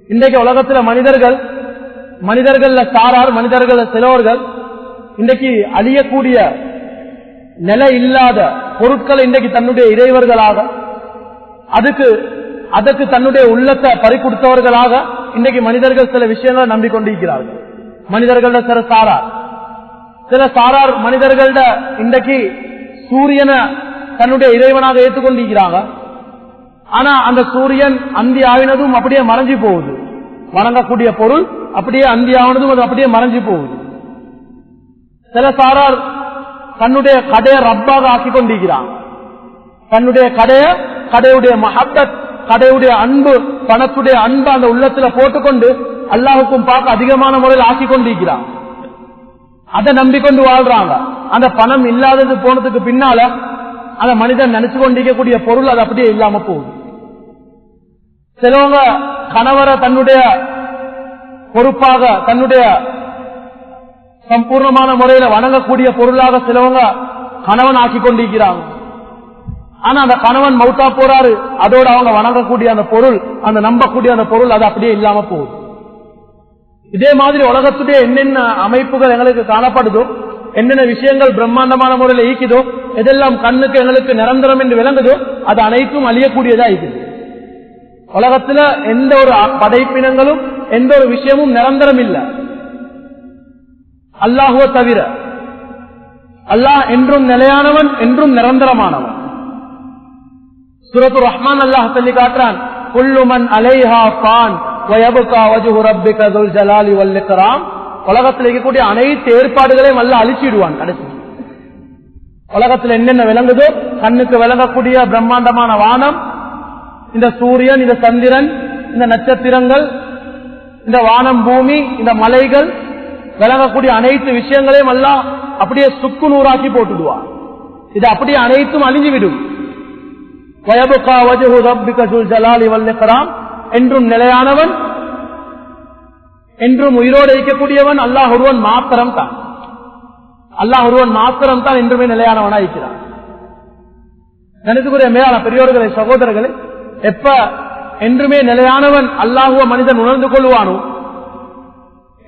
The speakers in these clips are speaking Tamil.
இன்றைக்கு உலகத்துல மனிதர்கள்ல சாரார், மனிதர்கள் சிலவர்கள் இன்றைக்கு அழியக்கூடிய நிலை இல்லாத பொருட்களை இன்றைக்கு தன்னுடைய இறைவர்களாக, அதற்கு தன்னுடைய உள்ளத்தை பறிகொடுத்தவர்களாக இன்றைக்கு மனிதர்கள் சில விஷயங்களை நம்பிக்கொண்டிருக்கிறார்கள். மனிதர்கள சில சாரார் மனிதர்கள இன்றைக்கு சூரியனை தன்னுடைய இறைவனாக ஏற்றுக்கொண்டிருக்கிறாங்க. ஆனா அந்த சூரியன் அந்தி ஆகினதும் அப்படியே மறைஞ்சு போகுது. வணங்கக்கூடிய பொருள் அப்படியே அந்தி ஆகினதும் அது அப்படியே மறைஞ்சு போகுது. சில சாரார் தன்னுடைய கடையை ரப்பாக ஆக்கிக் கொண்டிருக்கிறாங்க. தன்னுடைய கடையுடைய மஹப்பத், கடையுடைய அன்பு, பணத்துடைய அன்பு அந்த உள்ளத்துல போட்டுக்கொண்டு அல்லாஹுக்கும் பார்க்க அதிகமான முறையில் ஆக்கிக் கொண்டிருக்கிறாங்க. அதை நம்பிக்கொண்டு வாழ்றாங்க. அந்த பணம் இல்லாதது போனதுக்கு பின்னால அந்த மனிதன் நினைச்சு கொண்டிருக்கக்கூடிய பொருள் அது அப்படியே இல்லாம போகுது. சிலவங்க கணவரை தன்னுடைய பொறுப்பாக, தன்னுடைய சம்பூர்ணமான முறையில வணங்கக்கூடிய பொருளாக சிலவங்க கணவன் ஆக்கி கொண்டிருக்கிறாங்க. ஆனா அந்த கணவன் மௌத்தா போறாரு, அதோட அவங்க வணங்கக்கூடிய அந்த பொருள், அந்த நம்பக்கூடிய அந்த பொருள் அது அப்படியே இல்லாம போகுது. இதே மாதிரி உலகத்துடைய என்னென்ன அமைப்புகள் எங்களுக்கு காணப்படுதோ, என்னென்ன விஷயங்கள் பிரம்மாண்டமான முறையில் ஈக்குதோ, எதெல்லாம் கண்ணுக்கு எங்களுக்கு நிரந்தரம் என்று விளங்குதோ அது அனைத்தும் அழியக்கூடியதா இருக்குது. உலகத்துல எந்த ஒரு படைப்பினங்களும் எந்த ஒரு விஷயமும் நிரந்தரம் இல்லை, அல்லாஹுவை தவிர. அல்லாஹ் என்றும் நிலையானவன், என்றும் நிரந்தரமானவன். சூரத்துர் ரஹ்மான் அல்லாஹ் சொல்லி காட்டுறான், குல்லு மன் அலைஹா ஃபான் வயபகா வஜ்ஹு ரப்பிக ذுல் ஜலாலி வல் இக்ராம். உலகத்தில் இருக்கக்கூடிய அனைத்து ஏற்பாடுகளையும் அல்லாஹ் அழிச்சிடுவான். கடைசி உலகத்தில் என்னென்ன விளங்குதோ, கண்ணுக்கு விளங்கக்கூடிய பிரம்மாண்டமான வானம், இந்த சூரியன், இந்த சந்திரன், இந்த நட்சத்திரங்கள், இந்த வானம், பூமி, இந்த மலைகள், விளங்கக்கூடிய அனைத்து விஷயங்களையும் அல்லாஹ் அப்படியே சுக்கு நூறாக்கி போட்டுடுவான். இது அப்படியே அனைத்தும் அழிஞ்சுவிடும். வயபகா வஜ்ஹு ரப்பிக ذுல் ஜலாலி வல் இக்ராம். என்றும் நிலையானவன், என்றும் உயிரோடு இருக்கக்கூடியவன் அல்லாஹ் ஒருவன் மாத்திரம் தான். அல்லாஹ் ஒருவன் மாத்திரம் தான் என்றுமே நிலையானவனா இருக்கிறான். நினைத்துக்குரிய மேலான பெரியோர்களை, சகோதரர்களை, எப்ப என்றுமே நிலையானவன் அல்லாஹுவ மனிதன் உணர்ந்து கொள்வானோ,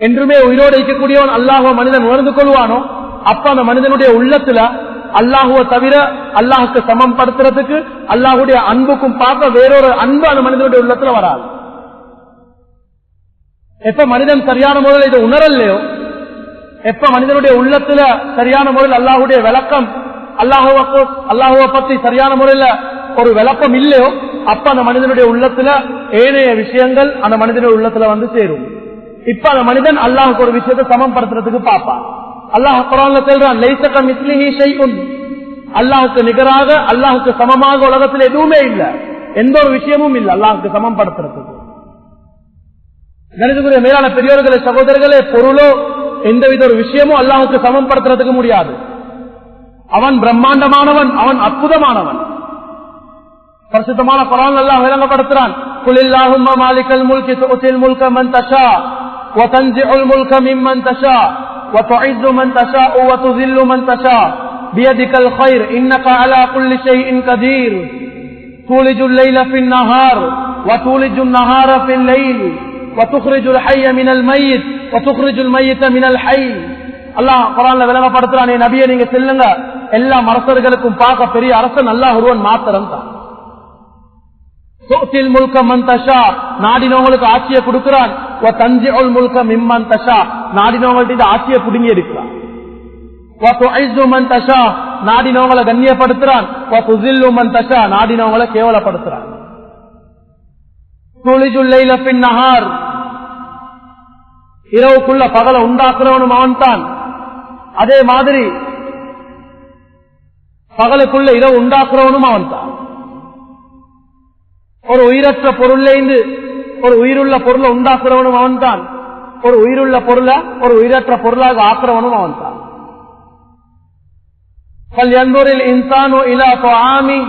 என்றுமே உயிரோடு இருக்கக்கூடியவன் அல்லாஹுவ மனிதன் உணர்ந்து கொள்வானோ, அப்ப அந்த மனிதனுடைய உள்ளத்துல அல்லாஹுவ தவிர அல்லாஹுக்கு சமம் படுத்துறதுக்கு, அல்லாஹுடைய அன்புக்கும் பார்க்க வேறொரு அன்பு அந்த மனிதனுடைய உள்ளத்துல வராது. எப்ப மனிதன் சரியான முறையில் இதை உணரலையோ, எப்ப மனிதனுடைய உள்ளத்துல சரியான முறையில் அல்லாஹுடைய விளக்கம், அல்லாஹுவை பத்தி சரியான முறையில ஒரு விளக்கம் இல்லையோ, அப்ப அந்த மனிதனுடைய உள்ளத்துல ஏனைய விஷயங்கள் அந்த மனிதனுடைய உள்ளத்துல வந்து சேரும். இப்ப அந்த மனிதன் அல்லாஹுக்கு ஒரு விஷயத்தை சமம் படுத்துறதுக்கு பார்ப்பான். அல்லாஹ் குர்ஆன்ல சொல்றான், லைஸ கமிஸ்லிஹி ஷைஉன். அல்லாஹ்வுக்கு நிகராக, அல்லாஹ்வுக்கு சமமாக உலகத்தில் எதுவுமே இல்ல, எந்த ஒரு விஷயமும் இல்ல அல்லாஹ்வுக்கு சமம் படுத்துறதுக்கு. கணிதக்குரிய மேலான பெரியோர்களே, சகோதரர்களே, பொருளோ எந்தவித ஒரு விஷயமும் அல்லாஹ்வுக்கு சமம் படுத்துறதுக்கு முடியாது. அவன் பிரம்மாண்டமானவன், அவன் அற்புதமானவன். பரிசுத்தமான குர்ஆன் அல்லாஹ் விளங்கப்படுத்துறான், குலில்லாஹும்ம மாலிகல் முல்கி துஅத்தில் முல்க மன் தஷா வ தன்சிஉல் முல்க மிம்மன் தஷா وتعز من تشاء وتذل من تشاء بيدك الخير إنك على كل شيء قدير تولج الليل في النهار وتولج النهار في الليل وتخرج الحي من الميت وتخرج الميت من الحي. அல்லாஹ் குர்ஆன்ல விளங்கப்படுத்துறானே, நபியே நீங்க சொல்லுங்க, எல்லா அரசர்களுக்கும் பார்க்க பெரிய அரசன் அல்லாஹ் ஒருவன் மாத்திரம் தான். துஅத்தில் முல்க மன் தஷா, நாடினவங்களுக்கு ஆட்சியை கொடுக்கிறான். வ தன்சிஉல் முல்க மிம்மன் தஷா, நாடினவங்கள்ட்ட ஆட்சியை புடுங்கி எடுக்கிறான். வ துஇஸ்ஸு மன் தஷா, நாடினவங்களை கண்ணியப்படுத்துறான். வ துஸில்லு மன் தஷா, நாடினவங்களை கேவலப்படுத்துறான். துலிஜுல் லைல ஃபின் நஹார், இரவுக்குள்ள பகலை உண்டாக்குறவனும் அவன்தான். அதே மாதிரி பகலுக்குள்ள இரவு உண்டாக்குறவனும் அவன்தான். ஒரு உயிரற்ற பொருளிலிருந்து ஒரு உயிருள்ள பொருளை உண்டாக்குறவனும் அவன் தான். ஒரு உயிருள்ள பொருளை ஒரு உயிரற்ற பொருளாக ஆக்குறவனும் அவன் தான். فَلْيَنْظُرِ الْإِنْسَانُ إِلَى طَعَامِهِ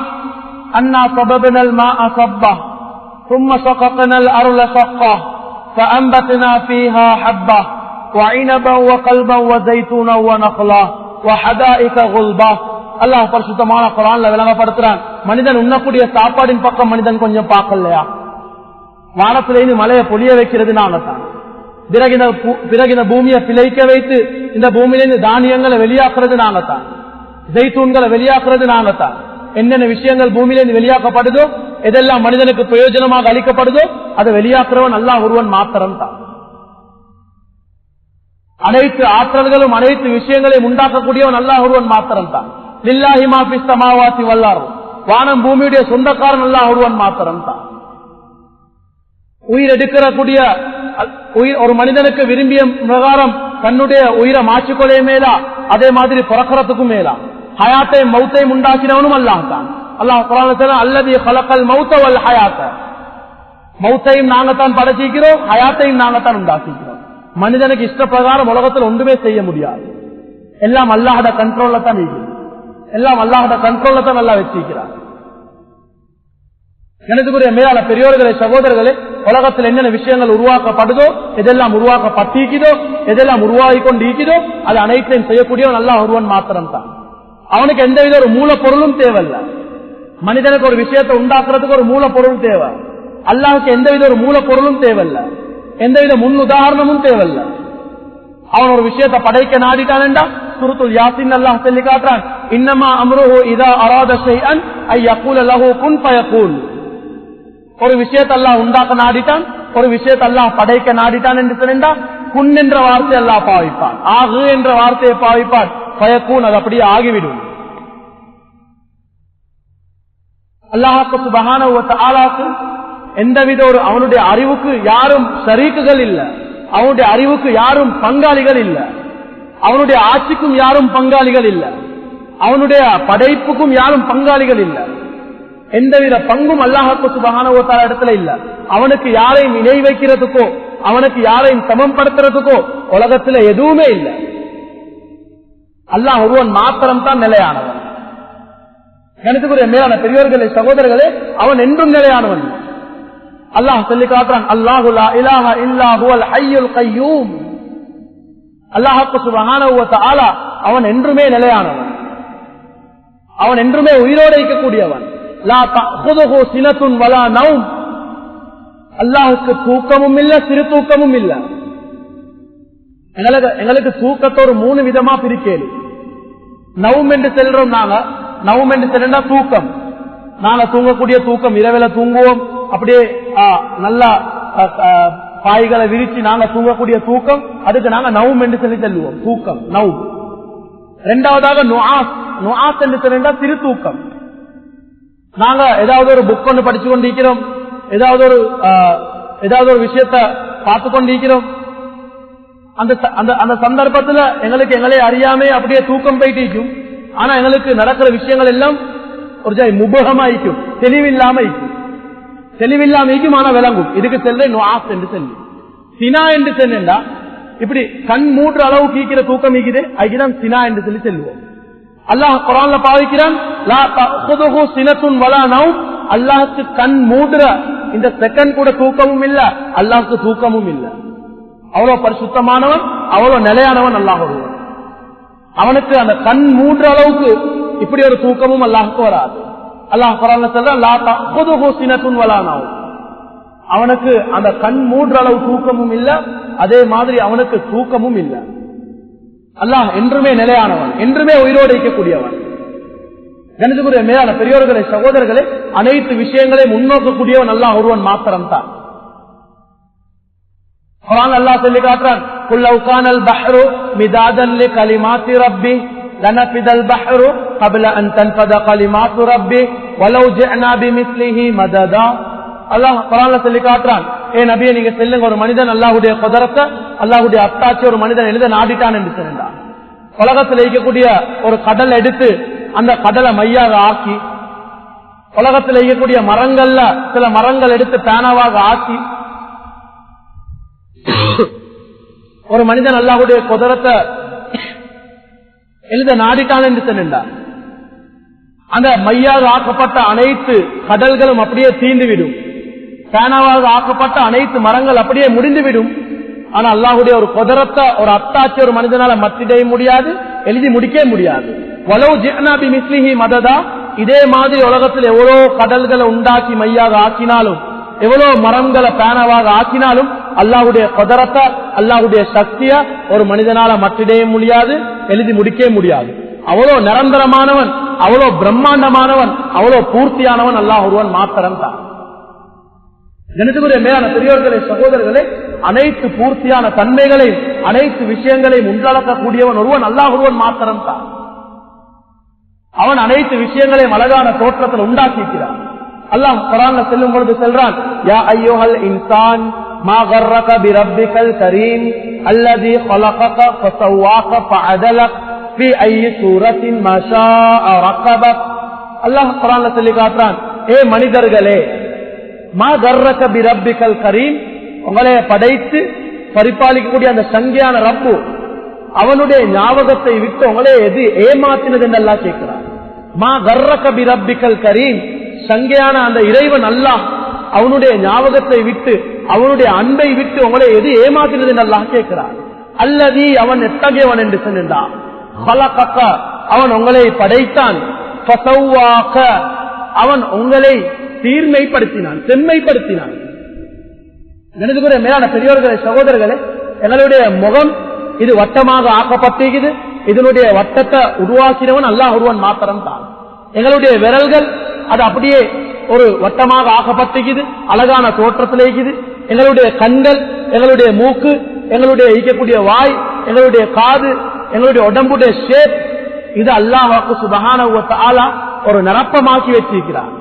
أَنَّا صَبَبْنَا الْمَاءَ صَبًّا ثُمَّ شَقَقْنَا الْأَرْضَ شَقًّا فَأَنبَتْنَا فِيهَا حَبًّا وَعِنَبًا وَقَلْبًا وَزَيْتُونًا وَنَخْلًا وَحَدَائِقَ غُلْبًا. அல்லாஹ் பரிசுத்தமான குர்ஆன்ல விளங்கப்படுத்துறான், மனிதன் உண்ணக்கூடிய சாப்பாடின் பக்கம் மனிதன் கொஞ்சம் பார்க்கலையா? வானத்திலிருந்து மழையை பொழிய வைக்கிறது நாங்க தான். பிறகு இந்த பூமியை பிழைக்க வைத்து இந்த பூமியிலிருந்து தானியங்களை வெளியாக்குறது நாங்க தான். ஜெய்தூன்களை வெளியாக்குறது நாங்க தான். என்னென்ன விஷயங்கள் பூமியிலிருந்து வெளியாக்கப்படுதோ, எதெல்லாம் மனிதனுக்கு பிரயோஜனமாக அளிக்கப்படுதோ அதை வெளியாக்குறவன் அல்லாஹ் ஒருவன் மாத்திரம் தான். அனைத்து ஆற்றல்களும் அனைத்து விஷயங்களையும் உண்டாக்கக்கூடியவன் அல்லாஹ் ஒருவன் மாத்திரம் தான். லில்லாஹி மா ஃபிஸ் ஸமாவாதி வல் அர்த், வானம் பூமியுடைய சொந்தக்காரன் அல்லாஹ் ஒருவன் மாத்திரம் தான். உயிர் எடுக்கக்கூடிய ஒரு மனிதனுக்கு விரும்பிய பிரகாரம் தன்னுடைய உயிரை மாற்றிக்கொள்ள மேலா, அதே மாதிரி பிறக்கிறதுக்கும் மேலா. ஹயாத்தையும் மௌத்தையும் உண்டாக்கினவனும் அல்லாஹ் தான். அல்லாஹ் குர்ஆன்ல சொல்றான், அல்லதி ஹலகல் மௌத வல் ஹயாத்த, மௌத்தையும் நாங்கத்தான் படைச்சிக்கிறோம், ஹயாத்தையும் நாங்கத்தான் உண்டாக்கிக்கிறோம். மனிதனுக்கு இஷ்ட பிரகாரம் உலகத்தில் ஒன்றுமே செய்ய முடியாது. எல்லாம் அல்லாஹ்வுடைய கண்ட்ரோல்ல தான் இருக்குது. எல்லாம் அல்லாஹ்வுடைய கண்ட்ரோல்ல தான் அல்லாஹ் வச்சிருக்கிறார். எனக்குரிய மேலான பெரியோர்களே, சகோதரர்களே, உலகத்தில் என்னென்ன விஷயங்கள் உருவாக்கப்படுதோ, எதெல்லாம் உருவாக்கப்பட்டிருக்கிறதோ, எதெல்லாம் உருவாகி கொண்டு இருக்கிறதோ, அது அனைத்தையும் செய்யக்கூடியவன் அல்லாஹ் ஒருவன் மாத்திரம் தான். அவனுக்கு எந்தவித ஒரு மூலப்பொருளும் தேவையில்ல. மனிதனுக்கு ஒரு விஷயத்தை உண்டாக்குறதுக்கு ஒரு மூலப்பொருள் தேவை. அல்லாஹுக்கு எந்தவித ஒரு மூலப்பொருளும் தேவையில்ல, எந்தவித முன் உதாரணமும் தேவையில்ல. அவன் ஒரு விஷயத்தை படைக்க நாடிட்டான்டா, சூரத்துல் யாசீன் அல்லாஹ் சொல்லி காட்டுறான், இன்னமா அம்ருஹு இதா அராத ஷைஅன் ஐ யகூல லஹு குன் ஃபயகூல். ஒரு விஷயத்தை அல்லாஹ் உண்டாக்க நாடிட்டான், ஒரு விஷயத்தை அல்லாஹ் படைக்க நாடிட்டான் என்று சொன்னா குன் என்ற வார்த்தை அல்லாஹ் பாவிப்பான், ஆகு என்ற வார்த்தையை பாவிப்பான், ஃபயகூன், அது அப்படியே ஆகிவிடும். அல்லாஹ் சுப்ஹானஹு வ தஆலாக்கு எந்தவித ஒரு அவனுடைய அறிவுக்கு யாரும் ஷரீக்குகள் இல்ல, அவனுடைய அறிவுக்கு யாரும் பங்காளிகள் இல்ல, அவனுடைய ஆட்சிக்கும் யாரும் பங்காளிகள் இல்ல, அவனுடைய படைப்புக்கும் யாரும் பங்காளிகள் இல்ல. எந்தவித பங்கும் அல்லாஹ் சுப்ஹானஹு வ தஆலா இடத்துல இல்ல. அவனுக்கு யாரையும் இணை வைக்கிறதுக்கோ, அவனுக்கு யாரையும் சமப்படுத்துறதுக்கோ உலகத்துல எதுவுமே இல்லை. அல்லாஹ் ஒருவன் மாத்திரம் தான் நிலையானவன். எனக்குரிய மேலான பெரியவர்களே, சகோதரர்களே, அவன் என்றும் நிலையானவன். அல்லாஹ் சொல்லி காட்டுறான், அல்லாஹு லா இலாஹ இல்லா ஹுவல் ஹய்யுல் கய்யூம். அல்லாஹ் சுப்ஹானஹு வ தஆலா அவன் என்றுமே நிலையானவன், அவன் என்றுமே உயிரோடு இருக்கக்கூடியவன். லா தஅഖுதுஹு சினத்துன் வலா நௌம். அல்லாஹ்வுக்கு தூக்கமும் இல்ல, சிறு தூக்கமும் இல்ல. எங்களுக்கு தூக்கத்தை ஒரு 3 விதமா பிரிக்கேன். நௌம் என்று சொல்றோம் நாங்க. நௌம் என்று சொல்றா தூக்கம். நாங்க தூங்கக்கூடிய தூக்கம், இரவில தூங்குவோம், அப்படியே நல்லா பாய்களை விரிச்சு நாங்க தூங்கக்கூடிய தூக்கம், அதுக்கு நாங்க நௌம் என்று சொல்லி சொல்லுவோம், தூக்கம் நௌம். இரண்டாவதாக நுஆஸ். நுஆஸ் என்று சொல்றா சிறு தூக்கம். நாங்க ஏதாவது ஒரு புக் ஒன்று படிச்சு கொண்டிருக்கிறோம், ஏதாவது ஒரு விஷயத்தை பார்த்து கொண்டிருக்கிறோம், அந்த சந்தர்ப்பத்துல எங்களுக்கு எங்களை அறியாமே அப்படியே தூக்கம் போயிட்டு இருக்கும். ஆனா எங்களுக்கு நடக்கிற விஷயங்கள் எல்லாம் ஒரு முபகமாயிக்கும், தெளிவில்லாம இருக்கும், ஆனா விளங்கும். இதுக்கு செல்ல நுஆஸ் என்று சொல்லி. சினா என்று சொன்னா இப்படி கண் மூன்று அளவு கீக்கிற தூக்கம் இருக்குது, அதுதான் சினா என்று சொல்லி செல்வோம். அல்லாஹ் குர்ஆன்ல பாவிக்கிறான், லா தஅഖுதுஹு சினத்துன் வலா நௌம். அல்லாஹ்க்கு கண் மூடுற இந்த செகண்ட் கூட தூக்கமும் இல்ல, அல்லாஹ்க்கு தூக்கமும் இல்ல. அவ்வளவு பரிசுத்தமானவன், அவ்வளவு நிலையானவன் அல்லாஹ் ஒருவன். அவனுக்கு அந்த கண் மூன்ற அளவுக்கு இப்படி ஒரு தூக்கமும் அல்லாஹ்க்கு வராது. அல்லாஹ் குர்ஆன்ல சொல்றான், லா தஅഖுதுஹு சினத்துன் வலா நௌம். அவனுக்கு அந்த கண் மூன்ற அளவு தூக்கமும் இல்ல, அதே மாதிரி அவனுக்கு தூக்கமும் இல்ல. அல்லாஹ் என்றுமே நிலையானவன், என்றுமே உயிரோடு இருக்கக்கூடியவன். கணிதக்குரிய மேலான பெரியோர்களே, சகோதரர்களே, அனைத்து விஷயங்களையும் முன்னோக்கக்கூடியவன் அல்லாஹ் ஒருவன் மாத்திரம் தான். குர்ஆன் அல்லாஹ் சொல்லி காட்டுறான், குல் லவ் கானல் பஹ்ரு மிதாதன் லிகலிமாத்தி ரப்பி லனஃபிதல் பஹ்ரு قبل ان تنفذ كلمات ربي ولو جئنا بمثله مددا. அல்லாஹ் குர்ஆன்ல சொல்லி காட்டுறான், ஏ நபியே நீங்க சொல்லுங்க, ஒரு மனிதன் அல்லாஹ்வுடைய குதரத்தை, அல்லாஹ்வுடைய அத்தாட்சி ஒரு மனிதன் எழுத நாடிட்டான் என்று சொன்னான். உலகத்தில் இருக்கக்கூடிய ஒரு கடல் எடுத்து அந்த கடலை மையாக ஆக்கி, உலகத்தில் இருக்கக்கூடிய மரங்கள்ல சில மரங்கள் எடுத்து பேனாவாக ஆக்கி, ஒரு மனிதன் அல்லாஹ்வுடைய குதரத்தை எழுத நாடிட்டான் என்று சொன்னான். அந்த மையாக ஆக்கப்பட்ட அனைத்து கடல்களும் அப்படியே தீண்டுவிடும், பேனாவாக ஆக்கப்பட்ட அனைத்து மரங்கள் அப்படியே முடிந்துவிடும். ஆனா அல்லாஹ்வுடைய ஒரு குதரத்தை, ஒரு அத்தாட்சி ஒரு மனிதனால மத்திட முடியாது, எழுதி முடிக்க முடியாது. வலவ் ஜிஅனா பிமிஸ்லிஹி மததா. இதே மாதிரி உலகத்தில் எவ்வளவு கடல்களை உண்டாக்கி மையாக ஆக்கினாலும், எவ்வளவு மரங்களை பேனவாக ஆக்கினாலும் அல்லாஹ்வுடைய குதரத்தை, அல்லாஹ்வுடைய சக்திய ஒரு மனிதனால மற்றிடைய முடியாது, எழுதி முடிக்க முடியாது. அவ்வளவு நிரந்தரமானவன், அவ்வளவு பிரம்மாண்டமானவன், அவ்வளவு பூர்த்தியானவன் அல்லாஹ் ஒருவன் மாத்திரம் தான். கணிதத்துக்குரிய மேலான பெரியோர்களே, சகோதரர்களே, அனைத்து பூர்த்தியான தன்மைகளையும் அனைத்து விஷயங்களையும் உள்ளடக்கக்கூடியவன் ஒருவன் அல்லாஹ் ஒருவன் மாத்திரம் தான். அவன் அனைத்து விஷயங்களையும் அழகான தோற்றத்தில் உண்டாக்கிக்கிறான். அல்லாஹ் குர்ஆன்ல சொல்லும் பொழுது சொல்றான், யா அய்யுஹல் இன்சான் மா கர்ரக பிரப்பிகல் கரீம் அல்லதி خلقك فسواك فعدلك في اي سورة ما شاء ركبك. அல்லாஹ் குர்ஆன்ல சொல்லி காட்டுறான், ஏ மனிதர்களே, மா கர்ரக பிரப்பிகல் கரீம், உங்களை படைத்து பரிபாலிக்கக்கூடிய அந்த சங்கையான ரப்பு அவனுடைய ஞாபகத்தை விட்டு உங்களே எது ஏமாத்தினது என்று அல்லாஹ் கேட்கிறான். மா கர்ரக பிரப்பிகல் கரீம், சங்கையான அந்த இறைவன் அல்லாஹ் அவனுடைய ஞாபகத்தை விட்டு அவனுடைய அன்பை விட்டு உங்களை எது ஏமாத்தினது என்று அல்லாஹ் கேட்கிறான். அல்லதி, அவன் எத்தகையவன் என்று சொன்னான். خلقك, அவன் உங்களை படைத்தான். فسواك, அவன் உங்களை தீர்மைப்படுத்தினான், செம்மைப்படுத்தினான். கணிதத்துக்குரிய மேலான பெரியோர்களே, சகோதரர்களே, எங்களுடைய முகம் இது வட்டமாக ஆக்கப்பட்டிருக்குது. இதனுடைய வட்டத்தை உருவாக்கினவன் அல்லாஹ் ஒருவன் மாத்திரம் தான். எங்களுடைய விரல்கள் அது அப்படியே ஒரு வட்டமாக ஆக்கப்பட்டிருக்குது, அழகான தோற்றத்தில் இருக்குது. எங்களுடைய கண்கள், எங்களுடைய மூக்கு, எங்களுடைய ஈக்கக்கூடிய வாய், எங்களுடைய காது, எங்களுடைய உடம்புடைய ஷேப், இது அல்லாஹ்வுக்கு சுப்ஹானஹு வ தஆலா ஒரு நிரப்பமாக்கி வச்சிருக்கிறார்.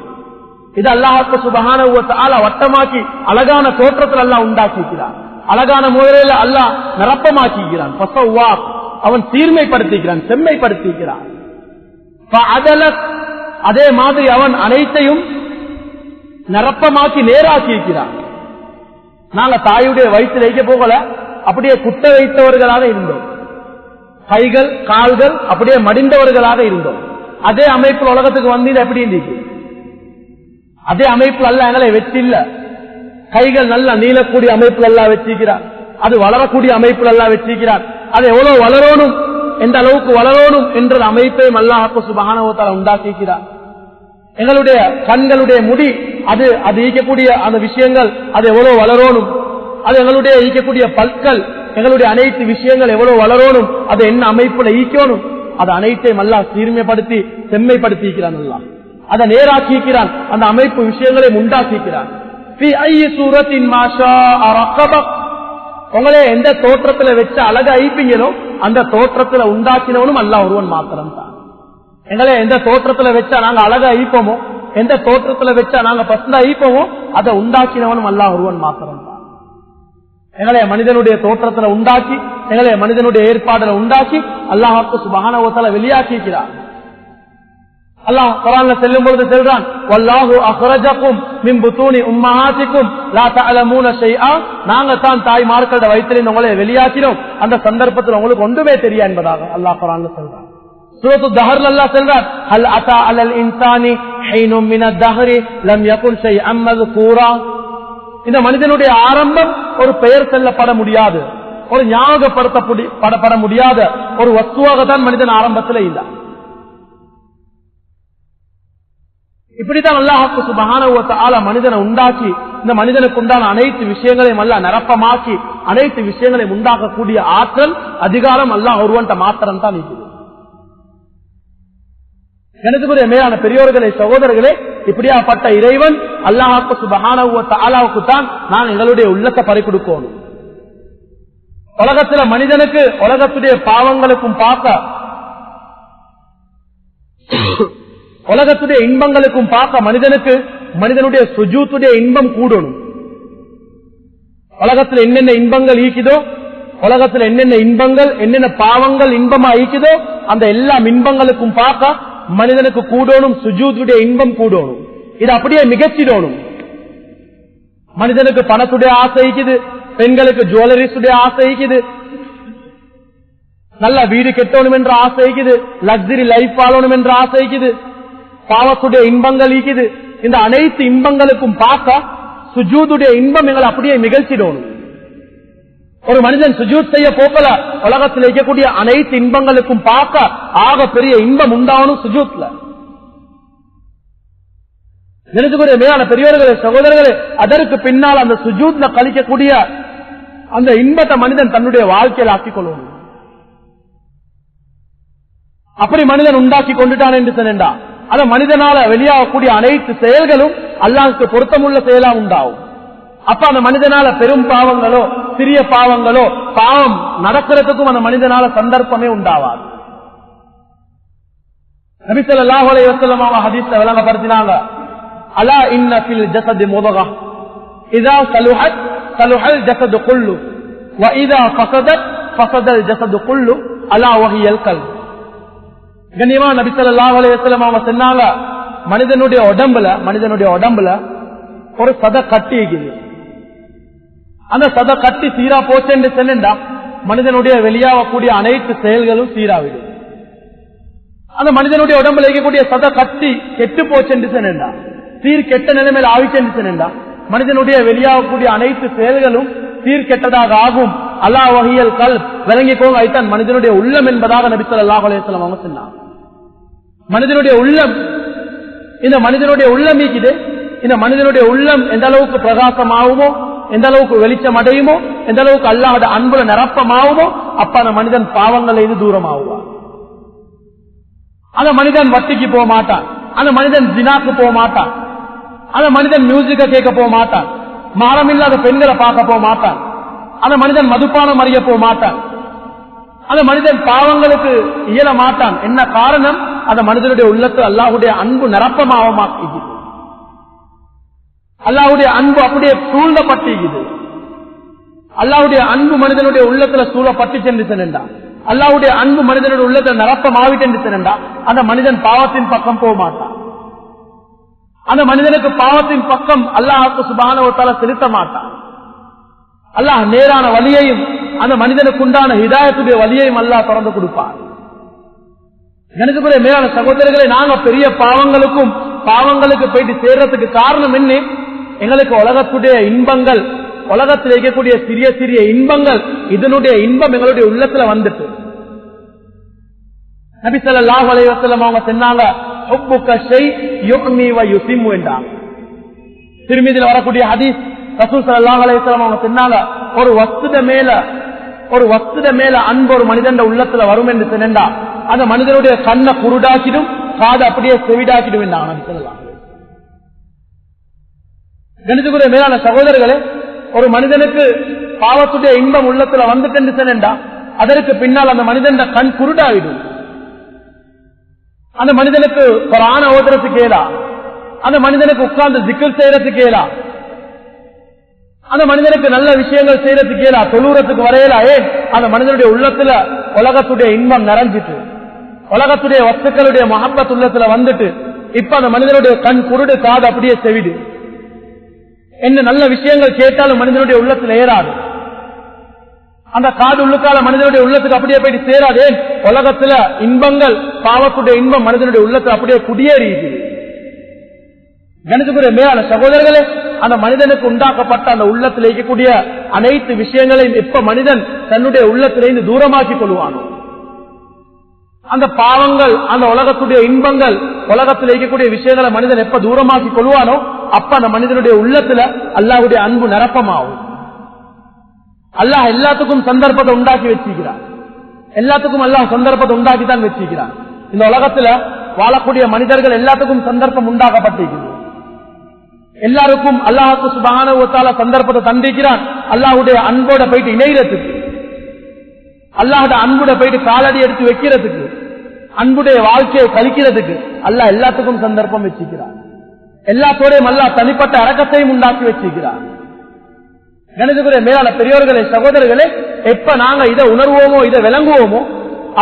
இது அல்லாஹ்வுக்கு சுப்ஹானஹு வ தஆலா வட்டமாக்கி அழகான தோற்றத்தில் அல்லாஹ் உண்டாக்கிக்கிறார். அழகான முறையில் அல்லாஹ் நிரப்பமாக்கிறான். ஃபஸவ்வாக், அவன் தீர்மைப்படுத்திக்கிறான், செம்மைப்படுத்திக்கிறான். ஃபஅதலக், அதே மாதிரி அவன் அனைத்தையும் நிரப்பமாக்கி நேராக்கி இருக்கிறான். நாங்க தாயுடைய வயிற்றில் வைக்க போகல, அப்படியே குட்ட வைத்தவர்களாக இருந்தோம். கைகள் கால்கள் அப்படியே மடிந்தவர்களாக இருந்தோம். அதே அமைப்பில் உலகத்துக்கு வந்தீங்க எப்படி இருந்துச்சு? அதே அமைப்பில் அல்ல எங்களை வெற்றில்ல. கைகள் நல்லா நீளக்கூடிய அமைப்பில் எல்லாம் வச்சிருக்கிறார். அது வளரக்கூடிய அமைப்பில் எல்லாம் வச்சிருக்கிறார். அது எவ்வளவு வளரணும், எந்த அளவுக்கு வளரணும் என்ற அமைப்பையும் அல்லாஹ் சுப்ஹானஹு வ தஆலா உண்டாக்கிக்கிறார். எங்களுடைய கண்களுடைய முடி அது அது ஈக்கக்கூடிய அந்த விஷயங்கள் அது எவ்வளவு வளரணும், அது எங்களுடைய ஈக்கக்கூடிய பற்கள், எங்களுடைய அனைத்து விஷயங்கள் எவ்வளவு வளரணும், அது என்ன அமைப்புல ஈக்கணும், அது அனைத்தையும் அல்லாஹ் சீர்மைப்படுத்தி செம்மைப்படுத்திக்கிறான். அல்லாஹ் அதை நேராக்கிக்கிறான், அந்த அமைப்பு விஷயங்களை உண்டாக்கிக்கிறான். உங்களே எந்த தோற்றத்துல வச்ச அழகா ஐப்பீங்களோ அந்த தோற்றத்துல உண்டாக்கினவனும் அல்லாஹ் ஒருவன் மாத்திரம் தான். எங்களே எந்த தோற்றத்துல வச்சா நாங்க அழகா ஐப்போமோ, எந்த தோற்றத்துல வச்சா நாங்க பசந்தா ஐப்போமோ, அதை உண்டாக்கினவனும் அல்லாஹ் ஒருவன் மாத்திரம் தான். எங்களை மனிதனுடைய தோற்றத்துல உண்டாக்கி, எங்களை மனிதனுடைய ஏற்பாடுல உண்டாக்கி அல்லாஹ்வுக்கு சுப்ஹானஹு வ தஆலா வெளியாக்கிக்கிறார். அல்லாஹ் குர்ஆன்ல சொல்லும் பொழுது சொல்றான், வல்லாஹு அக்ரஜகும் மின் புதூனி உம்மஹாத்திக்கும் லா தஅலமூன ஷைஆ, நாங்க தான் தாய்மார்களோட வயிற்றிலிருந்து உங்களை வெளியாக்கினோம், அந்த சந்தர்ப்பத்தில் உங்களுக்கு ஒன்றுமே தெரியாது என்பதாக அல்லாஹ் குர்ஆன்ல சொல்றான். சூரத்து தஹர்ல அல்லாஹ் சொல்றான், ஹல் அத்தா அலல் இன்சானி ஹீனும் மினத் தஹரி லம் யகுன் ஷைஅம் மذ்கூரா. இந்த மனிதனுடைய ஆரம்பம் ஒரு பெயர் சொல்லப்பட முடியாது, ஒரு ஞாபகப்படுத்தப்பட முடியாத ஒரு வஸ்துவாக தான் மனிதன் ஆரம்பத்தில் இருந்தான். இப்படித்தான் அல்லாஹ்வுக்கு சுப்ஹானஹு வ தஆலா மனிதனை உண்டாக்கி, இந்த மனிதனுக்கு உண்டான அனைத்து விஷயங்களையும் அல்லாஹ் நிரப்பமாக்கி அனைத்து விஷயங்களையும் உண்டாக்கக்கூடிய ஆற்றல் அதிகாரம் அல்லாஹ் ஒருவன்ட்ட மாத்திரம் தான் இருக்குது. எனக்குரிய மேலான பெரியோர்களே, சகோதரர்களே, இப்படியாப்பட்ட இறைவன் அல்லாஹ்வுக்கு சுப்ஹானஹு வ தஆலாவுக்கு தான் நான் எங்களுடைய உள்ளத்தை பறி கொடுக்கணும். உலகத்துல மனிதனுக்கு உலகத்துடைய பாவங்களுக்கும் பார்க்க, உலகத்துடைய இன்பங்களுக்கும் பார்க்க மனிதனுக்கு மனிதனுடைய சுஜூத்துடைய இன்பம் கூடணும். உலகத்துல என்னென்ன இன்பங்கள் ஈக்குதோ, உலகத்துல என்னென்ன இன்பங்கள் என்னென்ன பாவங்கள் இன்பமா ஈக்குதோ, அந்த எல்லா இன்பங்களுக்கும் பார்க்க மனிதனுக்கு கூடணும், சுஜூதுடைய இன்பம் கூடணும். இது அப்படியே மிகச்சிடணும். மனிதனுக்கு பணத்துடைய ஆசை ஈக்குது, பெண்களுக்கு ஜுவல்லரிஸுடைய ஆசை ஈக்குது, நல்ல வீடு கெட்டணும் என்ற ஆசை ஈக்குது, லக்ஸரி லைஃப் வாழணும் என்ற ஆசை ஈக்குது, பாவத்துடைய இன்பங்கள் ஈக்குது. இந்த அனைத்து இன்பங்களுக்கும் பார்க்க சுஜூதுடைய இன்பம் எங்களை அப்படியே நிகழ்ச்சிடணும். ஒரு மனிதன் சுஜூத் செய்ய போக்கல உலகத்தில் இருக்கக்கூடிய அனைத்து இன்பங்களுக்கும் பார்க்க ஆக பெரிய இன்பம் உண்டாகணும் சுஜூத்ல. நினைச்சுக்கூடிய மேலான பெரியவர்களே சகோதரர்களே, அதற்கு பின்னால் அந்த சுஜூத்ல கழிக்கக்கூடிய அந்த இன்பத்தை மனிதன் தன்னுடைய வாழ்க்கையில் ஆக்கிக் கொள்ளணும். அப்படி மனிதன் உண்டாக்கி கொண்டுட்டான் என்று சொன்னா அந்த மனிதனால வெளியாகக்கூடிய அனைத்து செயல்களும் அல்லாஹ்வுக்கு பொருத்தமுள்ள செயலா உண்டாகும். அப்ப அந்த மனிதனால பெரும் பாவங்களோ சிறிய பாவங்களோ பாவம் நடக்கிறதுக்கும் அந்த மனிதனால சந்தர்ப்பமே உண்டாவாது. நபி ஸல்லல்லாஹு அலைஹி வஸல்லம் ஹதீஸ்ல விளங்கப்படுத்தினாங்க, அலா இன்ன ஃபில் ஜஸதி முதகஹ் இதா ஸலுஹத் ஸலுஹல் ஜஸது குல்லு வ இதா ஃபஸதத் ஃபஸதல் ஜஸது குல்லு அலா வஹியல் கல்ப். கண்ணியமா நபி ஸல்லல்லாஹு அலைஹி வஸல்லம் அவங்க சொன்னாங்க, மனிதனுடைய உடம்புல ஒரு சத கட்டி இருக்குது. அந்த சத கட்டி சீரா போச்சு என்று சொன்னா மனிதனுடைய வெளியாகக்கூடிய அனைத்து செயல்களும் சீராவிடும். அந்த மனிதனுடைய உடம்புல இருக்கக்கூடிய சத கட்டி கெட்டு போச்சு என்று சொன்னா சீர் கெட்ட நிலைமையில் ஆவிச்சு என்று சொன்னா மனிதனுடைய வெளியாகக்கூடிய அனைத்து செயல்களும் சீர் கெட்டதாக ஆகும். அல்லாஹ் வஹியல் கல்ப், விளங்கிக்கோங்க, ஐத்தான் மனிதனுடைய உள்ளம் என்பதாக நபி ஸல்லல்லாஹு அலைஹி வஸல்லம் அவங்க சொன்னாங்க. மனிதனுடைய உள்ளம், இந்த மனிதனுடைய உள்ளம் இருக்குது. இந்த மனிதனுடைய உள்ளம் எந்த அளவுக்கு பிரகாசமாகுமோ, எந்த அளவுக்கு வெளிச்சம் அடையுமோ, எந்த அளவுக்கு அல்லாஹ்வுட அன்புல நிரப்பமாகுமோ, அப்ப அந்த மனிதன் பாவங்களை இது தூரமாகுவான். அந்த மனிதன் வட்டிக்கு போக மாட்டான், அந்த மனிதன் ஜினாக்கு போக மாட்டான், அந்த மனிதன் மியூசிக்க கேட்க போக மாட்டான், மானம் இல்லாத பெண்களை பார்க்க போக மாட்டான், அந்த மனிதன் மதுபானம் அறிய போக மாட்டான், அந்த மனிதன் பாவங்களுக்கு இயல மாட்டான். என்ன காரணம்? அந்த மனிதனுடைய உள்ளத்தில் அல்லாஹ்வுடைய அன்பு நிரப்பமாகமாக்குது. அல்லாஹ்வுடைய அன்பு அப்படியே சூழ்ந்தப்பட்டிருக்குது. அல்லாஹ்வுடைய அன்பு மனிதனுடைய உள்ளத்துல சூழப்பட்டு சென்று சென்றா, அல்லாஹ்வுடைய அன்பு மனிதனுடைய உள்ளத்தில் நிரப்பமாவிட்டு சென்றா அந்த மனிதன் பாவத்தின் பக்கம் போக மாட்டான். அந்த மனிதனுக்கு பாவத்தின் பக்கம் அல்லாஹ்வுக்கு சுப்ஹானஹு வ தஆலா செலுத்த மாட்டான். அல்லாஹ் நேரான வழியையும் அந்த மனிதனுக்கு உண்டான ஹிதாயத்துடைய வழியையும் அல்லாஹ் திறந்து கொடுப்பான். எனக்கு மேலான சகோதரர்களை, நாங்க பெரிய பாவங்களுக்கு போயிட்டு சேர்றதுக்கு காரணம் என்ன? எங்களுக்கு உலகத்துடைய இன்பங்கள், உலகத்தில் இருக்கக்கூடிய சிறிய சிறிய இன்பங்கள், இதனுடைய இன்பம் எங்களுடைய உள்ளத்துல வந்துட்டு. நபி ஸல்லல்லாஹு அலைஹி வஸல்லம் அவங்க சொன்னாங்க, ஹுப்புக ஷை யுக்மி வ யுஸிமு என்றாங்க. திர்மிதில வரக்கூடிய ஹதீஸ், ரசூல் ஸல்லல்லாஹு அலைஹி வஸல்லம் அவங்க சொன்னாங்க, ஒரு வஸ்துத மேல அன்பு ஒரு மனிதன் உள்ளத்துல வரும் என்று சொன்னா அந்த மனிதனுடைய கண்ணை குருடாக்கிடும், காது அப்படியே செவிடாக்கிடும் என்றாங்க நபி ஸல்லல்லாஹு அலைஹி வஸல்லம். கணிதக்குரிய மேலான சகோதரர்களே, ஒரு மனிதனுக்கு பாவத்துடைய இன்பம் உள்ளத்துல வந்துட்டு சொன்னா அதற்கு பின்னால் அந்த மனிதன் கண் குருடாவிடும். அந்த மனிதனுக்கு குர்ஆன ஓதுறதுக்கு கேளா, அந்த மனிதனுக்கு உட்கார்ந்து ஜிக்ர் செய்யறதுக்கு கேளா, அந்த மனிதனுக்கு நல்ல விஷயங்கள் செய்யறதுக்கு கேளா, தொழுறதுக்கு வரையலா. ஏன்? அந்த மனிதனுடைய உள்ளத்துல உலகத்துடைய இன்பம் நிறைஞ்சிட்டு, உலகத்துடைய வஸ்துக்களுடைய மஹப்பத் உள்ளத்துல வந்துட்டு, இப்ப அந்த மனிதனுடைய கண் குருடு, காது அப்படியே செவிடு. என்ன நல்ல விஷயங்கள் கேட்டாலும் மனிதனுடைய உள்ளத்துல ஏறாது. அந்த காது உள்ளுக்கால மனிதனுடைய உள்ளத்துக்கு அப்படியே போயிட்டு சேராது. உலகத்துல இன்பங்கள், பாவத்துடைய இன்பம் மனிதனுடைய உள்ளத்துல அப்படியே குடியேறியது. கணிதக்குரிய மேலான சகோதரர்களே, அந்த மனிதனுக்கு உண்டாக்கப்பட்ட அந்த உள்ளத்தில் இருக்கக்கூடிய அனைத்து விஷயங்களையும் எப்ப மனிதன் தன்னுடைய உள்ளத்திலிருந்து தூரமாக்கி கொள்வானோ, அந்த பாவங்கள், அந்த உலகத்துடைய இன்பங்கள், உலகத்தில் இருக்கக்கூடிய விஷயங்களை மனிதன் எப்ப தூரமாக்கி கொள்வானோ அப்ப அந்த மனிதனுடைய உள்ளத்துல அல்லாஹ்வுடைய அன்பு நிரப்பமாகும். அல்லாஹ் எல்லாத்துக்கும் சந்தர்ப்பத்தை உண்டாக்கி வச்சிருக்கிறார். எல்லாத்துக்கும் அல்லாஹ் சந்தர்ப்பத்தை உண்டாக்கி தான் வச்சிருக்கிறார். இந்த உலகத்துல வாழக்கூடிய மனிதர்கள் எல்லாத்துக்கும் சந்தர்ப்பம் உண்டாக்கப்பட்டிருக்கிறது. எல்லாருக்கும் அல்லாஹ்வுக்கு சுப்ஹானஹு வ தஆலா சந்தர்ப்பத்தை தந்திருக்கிறான். அல்லாஹ்வுடைய அன்போட போயிட்டு இணைகிறதுக்கு, அல்லாஹ்வுடைய அன்போட போயிட்டு காலடி எடுத்து வைக்கிறதுக்கு, அன்புடைய வாழ்க்கையை கழிக்கிறதுக்கு அல்லாஹ் எல்லாத்துக்கும் சந்தர்ப்பம் வச்சிருக்கிறார். எல்லாத்தோடையும் அல்லாஹ் தனிப்பட்ட அரக்கத்தையும் உண்டாக்கி வச்சிருக்கிறார். கணிதக்குரிய மேலான பெரியோர்களே, சகோதரர்களே, எப்ப நாங்க இதை உணர்வோமோ, இதை விளங்குவோமோ,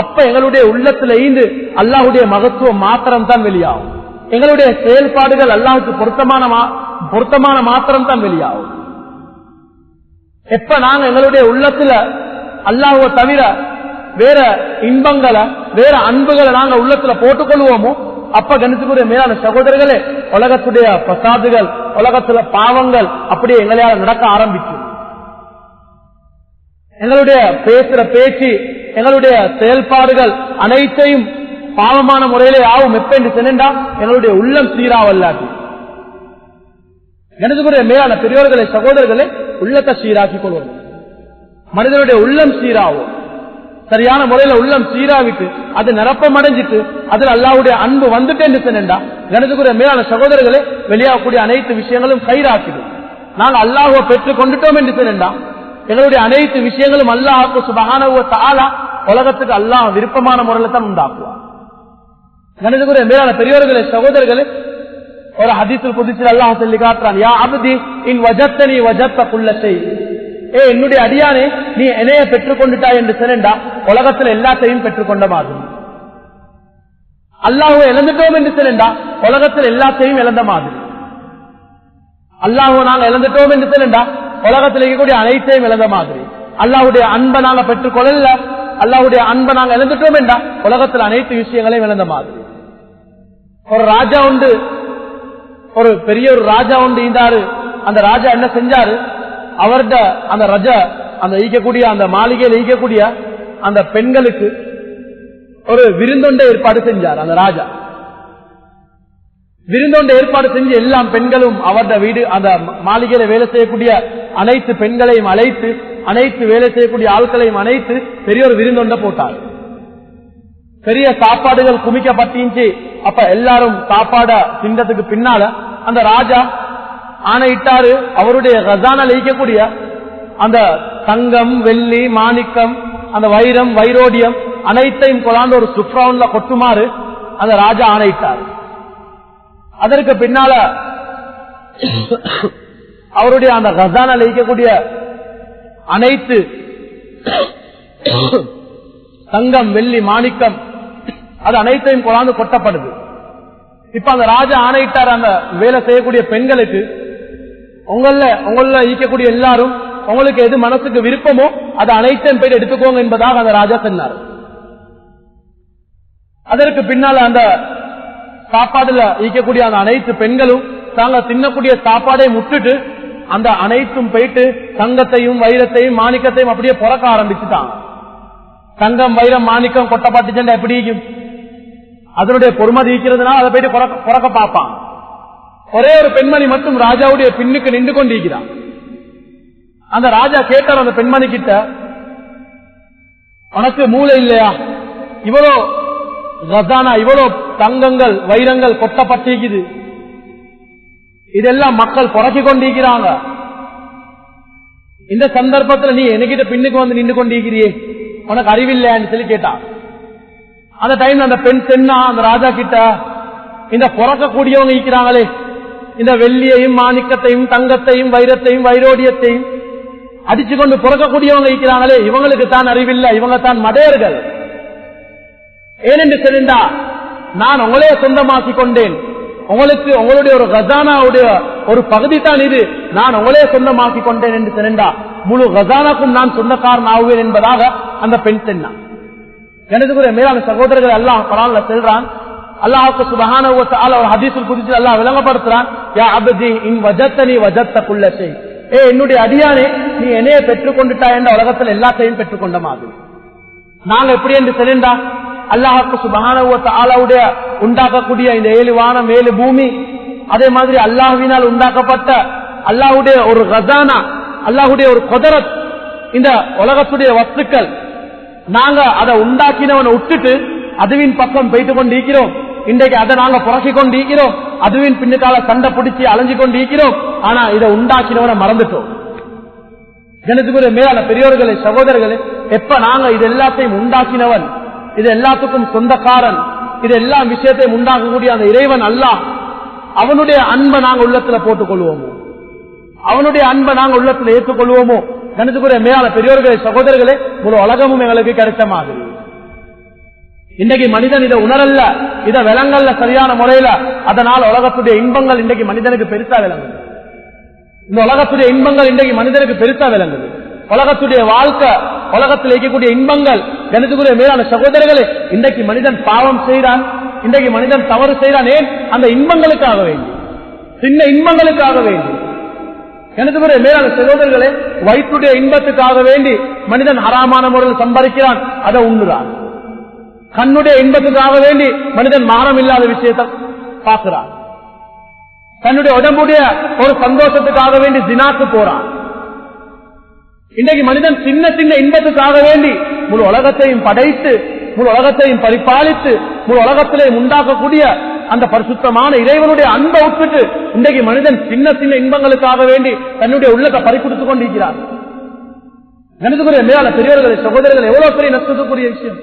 அப்ப எங்களுடைய உள்ளத்துல ஈந்து அல்லாஹ்வுடைய மகத்துவம் மாத்திரம் தான் வெளியாகும். எங்களுடைய செயல்பாடுகள் அல்லாஹ்வுக்கு பொருத்தமான மாத்திரம் தான் வெளியாகும். எப்ப நாங்க எங்களுடைய உள்ளத்துல அல்லாஹ்வை தவிர வேற இன்பங்களை, வேற அன்புகளை நாங்க உள்ளத்துல போட்டுக்கொள்வோமோ அப்ப கணிதக்குரிய மேலான சகோதரர்களே, உலகத்துடைய பசாதுகள், உலகத்துல பாவங்கள் அப்படியே எங்களால நடக்க ஆரம்பிக்கும். எங்களுடைய பேசுற பேச்சு, எங்களுடைய செயல்பாடுகள் அனைத்தையும் பாவமான முறையிலே ஆகும். எப்ப என்று சொன்னா எங்களுடைய உள்ளம் சீராவல்லாது, எனதுக்குரிய மேலான பெரியோர்களே சகோதரர்களே, உள்ளத்தை சீராக்கிக் கொள்வோம். மனிதனுடைய உள்ளம் சீராகும். சரியான முறையில உள்ளம் சீராவிட்டு அது நிரப்பம் அடைஞ்சிட்டு அதில் அல்லாஹ்வுடைய அன்பு வந்துட்டேன்னு சொன்னா எனதுக்குரிய மேலான சகோதரர்களே, வெளியாகக்கூடிய அனைத்து விஷயங்களும் கைராக்கிடும். நாங்கள் அல்லாஹ்வை பெற்றுக் கொண்டுட்டோம் என்று சொன்னா எங்களுடைய அனைத்து விஷயங்களும் அல்லாஹ்வுக்கு சுப்ஹானஹு வ தஆலா உலகத்துக்கு அல்லாஹ் விருப்பமான முறையில் தான் உண்டாக்குவார். எனதுக்குரிய மேலான பெரியோர்களே சகோதரர்களே, ஒரு ஹதீஸுல் குத்ஸில் அல்லாஹ் சொல்லி காட்டுறான், யா அப்தி இன் வஜத்தனி வஜத்த குல்ல ஷை. என்னுடைய அடியானே, நீ என்னைய பெற்றுக் கொண்டுட்டாய் என்று சொன்னா உலகத்தில் எல்லாத்தையும் பெற்றுக்கொண்ட மாதிரி. அல்லாஹ்வை இழந்துட்டோம் என்று சொன்னா உலகத்தில் எல்லாத்தையும் இழந்த மாதிரி. அல்லாஹ்வை நாங்க இழந்துட்டோம் என்று சொன்னா உலகத்தில் இருக்கக்கூடிய அனைத்தையும் இழந்த மாதிரி. அல்லாஹ்வுடைய அன்பை நாங்க பெற்றுக் கொள்ளல, அல்லாஹ்வுடைய அன்பை நாங்க இழந்துட்டோம் என்றா உலகத்தில் அனைத்து விஷயங்களையும் இழந்த மாதிரி. ஒரு ராஜா உண்டு, ஒரு பெரிய ஒரு ராஜா உண்டு இருந்தாரு. அந்த ராஜா என்ன செஞ்சாரு, அவர்கிட்ட அந்த ராஜா அந்த ஈக்கக்கூடிய அந்த மாளிகையில் ஈக்கக்கூடிய அந்த பெண்களுக்கு ஒரு விருந்தொண்ட ஏற்பாடு செஞ்சார். அந்த ராஜா விருந்தொண்ட ஏற்பாடு செஞ்சு எல்லா பெண்களும் அவருடைய வீடு அந்த மாளிகையில வேலை செய்யக்கூடிய அனைத்து பெண்களையும் அழைத்து, அனைத்து வேலை செய்யக்கூடிய ஆட்களையும் அழைத்து பெரிய ஒரு விருந்தொண்ட போட்டார். பெரிய சாப்பாடுகள் குமிக்கப்பட்டிருந்துச்சு. அப்ப எல்லாரும் சாப்பாட தின்றதுக்கு பின்னால அந்த ராஜா ஆணையிட்டாரு, அவருடைய கஜானால ஈக்கக்கூடிய அந்த தங்கம், வெள்ளி, மாணிக்கம், அந்த வைரம், வைரோடியம் அனைத்தையும் கொண்டாந்து ஒரு சுப்ரவுன்ல கொட்டுமாறு அந்த ராஜா ஆணையிட்டார். அதற்கு பின்னால அவருடைய அந்த கஜானால ஈக்கக்கூடிய அனைத்து தங்கம், வெள்ளி, மாணிக்கம் அது அனைத்தையும் கொண்டாந்து கொட்டப்படுது. இப்ப அந்த ராஜா ஆணையிட்டார் அந்த வேலை செய்யக்கூடிய பெண்களுக்கு, உங்கள ஈக்கக்கூடிய எல்லாரும் உங்களுக்கு எது மனசுக்கு விருப்பமோ அது அனைத்தையும் போய் எடுத்துக்கோங்க என்பதாக அந்த ராஜா சொன்னார். அதற்கு பின்னால அந்த சாப்பாடுல ஈக்கக்கூடிய அந்த அனைத்து பெண்களும் தாங்க தின்னக்கூடிய சாப்பாடை முட்டுட்டு அந்த அனைத்தும் போயிட்டு தங்கத்தையும், வைரத்தையும், மாணிக்கத்தையும் அப்படியே புறக்க ஆரம்பிச்சுட்டாங்க. தங்கம், வைரம், மாணிக்கம் கொட்டப்பட்டுச்சா எப்படி அதனுடைய பொறுமதி இருக்கிறதுனால அதை போயிட்டு புறக்க பார்ப்பான். ஒரே ஒரு பெண்மணி மட்டும் ராஜாவுடைய பின்னுக்கு நின்று கொண்டிருக்கிறான். அந்த ராஜா கேட்டார் அந்த பெண்மணி கிட்ட, உனக்கு மூளை இல்லையா? இவ்வளோ கஜானா, இவ்வளோ தங்கங்கள், வைரங்கள் கொட்டப்பட்டிருக்குது, இதெல்லாம் மக்கள் புறக்கி கொண்டிருக்கிறாங்க. இந்த சந்தர்ப்பத்தில் நீ என்கிட்ட பின்னுக்கு வந்து நின்று கொண்டிருக்கிறியே, உனக்கு அறிவில்லையான்னு சொல்லி கேட்டான். அந்த டைம்ல அந்த பெண் சென்னா அந்த ராஜா கிட்ட, இந்த புறக்கக்கூடியவங்க இருக்கிறாங்களே, இந்த வெள்ளியையும், மாணிக்கத்தையும், தங்கத்தையும், வைரத்தையும், வைரோடியத்தையும் அடிச்சு கொண்டு புறக்கக்கூடியவங்க இருக்கிறாங்களே, இவங்களுக்கு தான் அறிவில்லை, இவங்க தான் மடையர்கள். ஏனென்று தெரிந்தா நான் உங்களே சொந்தமாக்கி கொண்டேன், உங்களுக்கு உங்களுடைய ஒரு கஜானாவுடைய ஒரு பகுதி தான் இது, நான் உங்களே சொந்தமாக்கி கொண்டேன் என்று தெரிந்தா முழு கஜானாக்கும் நான் சொந்தக்காரன் ஆகுவேன் என்பதாக அந்த பெண் சொன்னான். எனதுக்குரிய மேலான சகோதரர்கள் அல்லாஹ் குர்ஆன்ல சொல்றான், அல்லாஹ்வுக்கு சுப்ஹானஹு வ தஆலா ஒரு ஹதீஸுல் குத்ஸில் அல்லாஹ் விளங்கப்படுத்துறான், யா அப்தி இன் வஜத்தனி வஜத்த குல்ல ஷை. என்னுடைய அடியானே, நீ என்னைய பெற்றுக் கொண்டுட்டாய் என்ற உலகத்தில் எல்லாத்தையும் பெற்றுக்கொண்ட மாதிரி. நாங்க எப்படி என்று தெரிந்தா அல்லாஹ்வுக்கு சுப்ஹானஹு வ தஆலாவுடைய உண்டாக்கக்கூடிய இந்த 7 வானம் 7 பூமி, அதே மாதிரி அல்லாஹ்வினால் உண்டாக்கப்பட்ட அல்லாஹ்வுடைய ஒரு கஜானா, அல்லாஹ்வுடைய ஒரு குதரத், இந்த உலகத்துடைய வஸ்துக்கள், நாங்க அதை உண்டாக்கினவனை விட்டுட்டு அதுவின் பக்கம் போயிட்டு கொண்டு இருக்கிறோம். இன்றைக்கு அதை நாங்க புறக்கி கொண்டு இருக்கிறோம், அதுவின் பின்னுக்கால சண்டை பிடிச்சி அலைஞ்சு கொண்டு இருக்கிறோம். ஆனா இதை உண்டாக்கினவனை மறந்துட்டோம். ஜனத்துக்குரிய மேலான பெரியோர்களே சகோதரர்களே, எப்ப நாங்க இது எல்லாத்தையும் உண்டாக்கினவன், இது எல்லாத்துக்கும் சொந்தக்காரன், இது எல்லா விஷயத்தையும் உண்டாக்கக்கூடிய அந்த இறைவன் அல்லாஹ், அவனுடைய அன்பை நாங்க உள்ளத்துல போட்டுக் கொள்வோமோ, அவனுடைய அன்பை நாங்க உள்ளத்துல ஏற்றுக்கொள்வோமோ, கணத்துக்குரிய மேலான பெரியோர்களே சகோதரர்களே, ஒரு உலகமும் எங்களுக்கு கிடைச்ச மாதிரி. இன்றைக்கு மனிதன் இதை உணரல்ல, இதை விலங்கல்ல சரியான முறையில, அதனால உலகத்துடைய இன்பங்கள் இன்றைக்கு மனிதனுக்கு பெருசா விளங்குது. இந்த உலகத்துடைய இன்பங்கள் இன்றைக்கு மனிதனுக்கு பெருசா விளங்குது. உலகத்துடைய வாழ்க்கை, உலகத்தில் இருக்கக்கூடிய இன்பங்கள், கணத்துக்குரிய மேலான சகோதரர்களே, இன்றைக்கு மனிதன் பாவம் செய்கிறான், இன்றைக்கு மனிதன் தவறு செய்கிறான். ஏன்? அந்த இன்பங்களுக்காக வேண்டி, சின்ன இன்பங்களுக்காக வேண்டி. எனது மேலான சகோதரர்களே, வயிற்றுடைய இன்பத்துக்காக வேண்டி மனிதன் ஹராமான முறையில் சம்பாதிக்கிறான், அதை உண்ணுறான். கண்ணுடைய இன்பத்துக்காக வேண்டி மனிதன் மானம் இல்லாத விஷயத்தை பார்க்கிறான். தன்னுடைய உடம்புடைய ஒரு சந்தோஷத்துக்காக வேண்டி ஜினாக்கு போறான். இன்றைக்கு மனிதன் சின்ன சின்ன இன்பத்துக்காக வேண்டி முழு உலகத்தையும் படைத்து, முழு உலகத்தையும் பரிபாலித்து, முழு உலகத்திலேயும் உண்டாக்கக்கூடிய அந்த பரிசுத்தமான இறைவனுடைய அன்பை விட்டுட்டு இன்றைக்கு மனிதன் சின்ன சின்ன இன்பங்களுக்காக வேண்டி தன்னுடைய உள்ளத்தை பறிக்கொடுத்துக் கொண்டிருக்கிறார். கணிதக்குரிய மேல பெரியவர்களை, சகோதரர்கள், எவ்வளவு பெரிய நஷ்டத்துக்குரிய விஷயம்.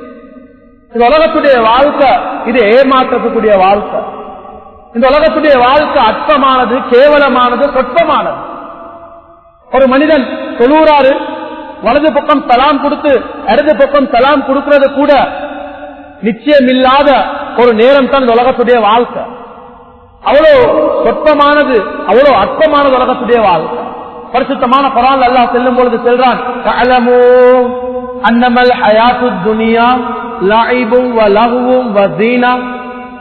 இந்த உலகத்துடைய வாழ்க்கை இது ஏமாற்றத்துக்குரிய வாழ்க்கை. இந்த உலகத்துடைய வாழ்க்கை அற்பமானது, கேவலமானது, சொற்பமானது. ஒரு மனிதன் தொழுறாரு, வலது பக்கம் சலாம் கொடுத்து இடது பக்கம் சலாம் கொடுக்கிறது கூட நிச்சயம் இல்லாத ஒரு நேரம் தான் இந்த உலகத்துடைய வாழ்க்கை. அவ்வளவு சொற்பமானது, அவ்வளவு அற்பமானது உலகத்துடைய வாழ்க்கை. பரிசுத்தமான குர்ஆன்ல அல்லாஹ் செல்லும் பொழுது சொல்றான், தஅலமு அன்னமல் ஹயாத்துத் துன்யா லஐபும் வ லஹ்வும் வ ஸீனா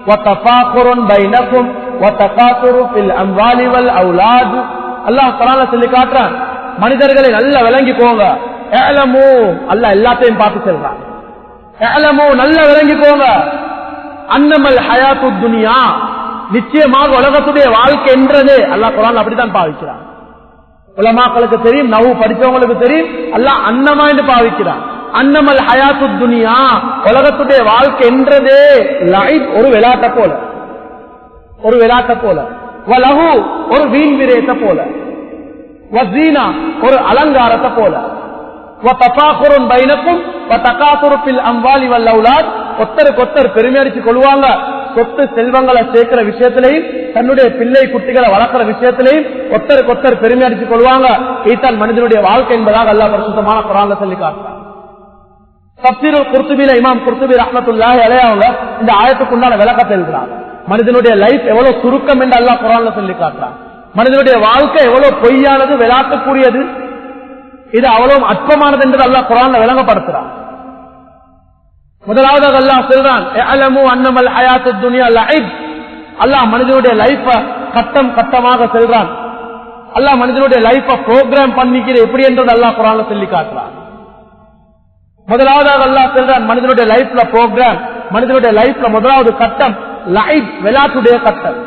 வ தஃபாகுருன் பைனக்கும் வ தகாசுரு ஃபில் அம்வாலி வல் அவுலாத். அல்லாஹ் குர்ஆன்ல சொல்லி காட்டுறான், மனிதர்களை நல்லா விளங்கிக்கோங்க. இஅலமு, அல்லாஹ் எல்லாத்தையும் பார்த்து சொல்றான். இஅலமு, நல்லா விளங்கிக்கோங்க. அன்னமல் ஹயாத்துத் துன்யா, நிச்சயமாக உலகத்துடைய வாழ்க்கை என்றது அல்லாஹ் குர்ஆன்ல அப்படித்தான் பாவிக்கிறான். உலமாக்களுக்கு தெரியும், நவு படிச்சவங்களுக்கு தெரியும், அல்லாஹ் அன்னமா என்று பாவிக்கிறான். அன்னமல் ஹயாத்துத் துன்யா, உலகத்துடைய வாழ்க்கை என்றதே லைப், ஒரு விளையாட்ட போல, ஒரு விளையாட்ட போல, வலஹு, ஒரு வீண் விரயத்தை போல, வஸீனா, ஒரு அலங்காரத்தை போல, வதஃபாகுருன் பைனக்கும் வதகாசுரு ஃபில் அம்வாலி வல் அவுலாத், ஒருத்தருக்கு பெருமை அடிச்சு கொள்வாங்க. சொத்து செல்வங்களை சேர்க்கிற விஷயத்திலையும் தன்னுடைய பிள்ளை குட்டிகளை வளர்க்கிற விஷயத்திலையும் ஒருத்தருக்கு பெருமை அடித்துக் கொள்வாங்க. இதுதான் மனிதனுடைய வாழ்க்கை என்பதாக அல்லாஹ் பரிசுத்தமான குர்ஆன்ல சொல்லி காட்டுறார். தஃசீருல் குர்துபில இமாம் குர்துபி ரஹ்மத்துல்லாஹி அலைஹி அவங்க இந்த ஆயத்துக்குண்டான விளக்கத்தை எழுதுறாங்க. மனிதனுடைய லைஃப் எவ்வளவு சுருக்கம் என்று அல்லாஹ் குர்ஆன்ல சொல்லி காட்டுறான். மனிதனுடைய வாழ்க்கை எவ்வளவு பொய்யானது, விளையாட்டுக்குரியது, இது அவ்வளவு அற்பமானது என்று அல்லாஹ் குர்ஆன்ல விளங்கப்படுத்துறான். முதலாவதாக அல்லாஹ் சொல்றான், இஅலமு அன்னமல் ஹயாத்துத் துன்யா லஐப். அல்லாஹ் மனிதனுடைய லைஃப கட்டம் கட்டமாக சொல்றான். அல்லாஹ் மனிதனுடைய லைஃப ப்ரோக்ராம் பண்ணிக்கிற எப்படி என்றது அல்லாஹ் குர்ஆன்ல சொல்லி காட்டுறான். முதலாவதாக அல்லாஹ் சொல்றான், மனிதனுடைய லைஃப்ல ப்ரோக்ராம், மனிதனுடைய லைஃப்ல முதலாவது கட்டம் லைப், விளையாட்டுடைய கட்டம்.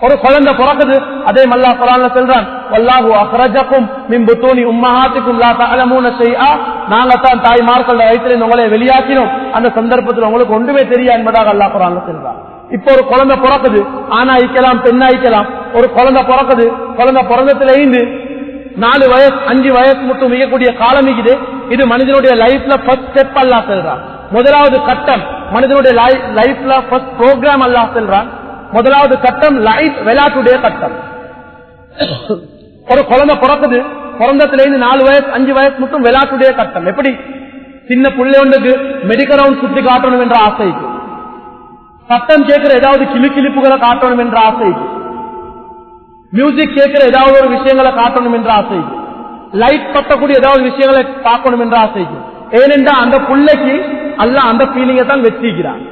ஒரு குழந்தை பிறக்குது, அதே அல்லாஹ் குர்ஆன்ல சொல்றான், வல்லாஹு அக்ரஜக்கும் மின் புத்தூனி உம்மஹாத்திக்கும் லா தஅலமூன ஷைஆ. நாங்க தான் தாய்மார்கள் வயிற்றிலிருந்து உங்களை வெளியாக்கினோம், அந்த சந்தர்ப்பத்தில் உங்களுக்கு ஒன்றுமே தெரியா என்பதாக அல்லாஹ் குர்ஆன்ல சொல்றான். இப்போ ஒரு குழந்தை பிறக்குது, ஆணா ஐக்கலாம் பெண்ணா ஐக்கலாம். ஒரு குழந்தை பிறக்குது, குழந்தை பிறந்தத்துல இருந்து 4 வயசு 5 வயசு மட்டும் மிகக்கூடிய காலம் இது. இது மனிதனுடைய லைஃப்ல ஃபர்ஸ்ட் ஸ்டெப் அல்லாஹ் சொல்றான். முதலாவது கட்டம் மனிதனுடைய லைஃப்ல ஃபர்ஸ்ட் ப்ரோக்ராம் அல்லாஹ் சொல்றான். முதலாவது கட்டம் லைஃப், விளையாட்டுடைய கட்டம். ஒரு குழந்தை பிறக்குது, பிறந்தத்துல இருந்து 4 வயசு 5 வயசு மட்டும் விளையாட்டுடைய கட்டம். எப்படி சின்ன பிள்ளைகளுக்கு மெடிக்கல் ரவுண்ட் சுத்தி காட்டணும் என்ற ஆசைக்கு, சட்டம் கேட்கிற ஏதாவது கிளிப்புகளை காட்டணும் என்ற ஆசைக்கு, மியூசிக் கேட்கிற ஏதாவது ஒரு விஷயங்களை காட்டணும் என்ற ஆசைக்கு, லைட் பத்தக்கூடிய ஏதாவது விஷயங்களை பார்க்கணும் என்ற ஆசைக்கு. ஏனென்றா அந்த பிள்ளைக்கு அல்லாஹ் அந்த ஃபீலிங்கை தான் வச்சிருக்கிறான்.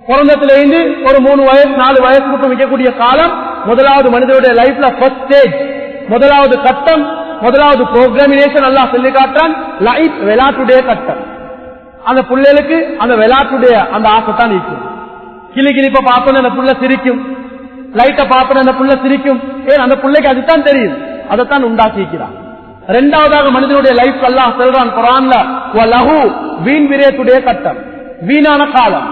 பிறந்தத்திலிருந்து ஒரு 3 வயசு 4 வயசு மட்டும் வைக்கக்கூடிய காலம் முதலாவது மனிதனுடைய லைஃப்ல ஃபர்ஸ்ட் ஸ்டேஜ், முதலாவது கட்டம், முதலாவது ப்ரோக்ராமினேஷன் அல்லாஹ் சொல்லி காட்டுறான். லைஃப், விளையாட்டுடைய கட்டம். அந்த பிள்ளைகளுக்கு அந்த விளையாட்டுடைய அந்த ஆசை தான் இருக்கும். கிளிப்ப பார்த்தோன்னு அந்த புள்ள சிரிக்கும், லைட்டை பார்த்தோன்னு அந்த புள்ள சிரிக்கும். ஏன் அந்த பிள்ளைக்கு அதுதான் தெரியும், அதைத்தான் உண்டாக்கிக்கிறான். இரண்டாவதாக மனிதனுடைய லைஃப் அல்லாஹ் சொல்றான் குர்ஆன்ல, வலஹு, வீண் விரயத்துடைய கட்டம், வீணான காலம்.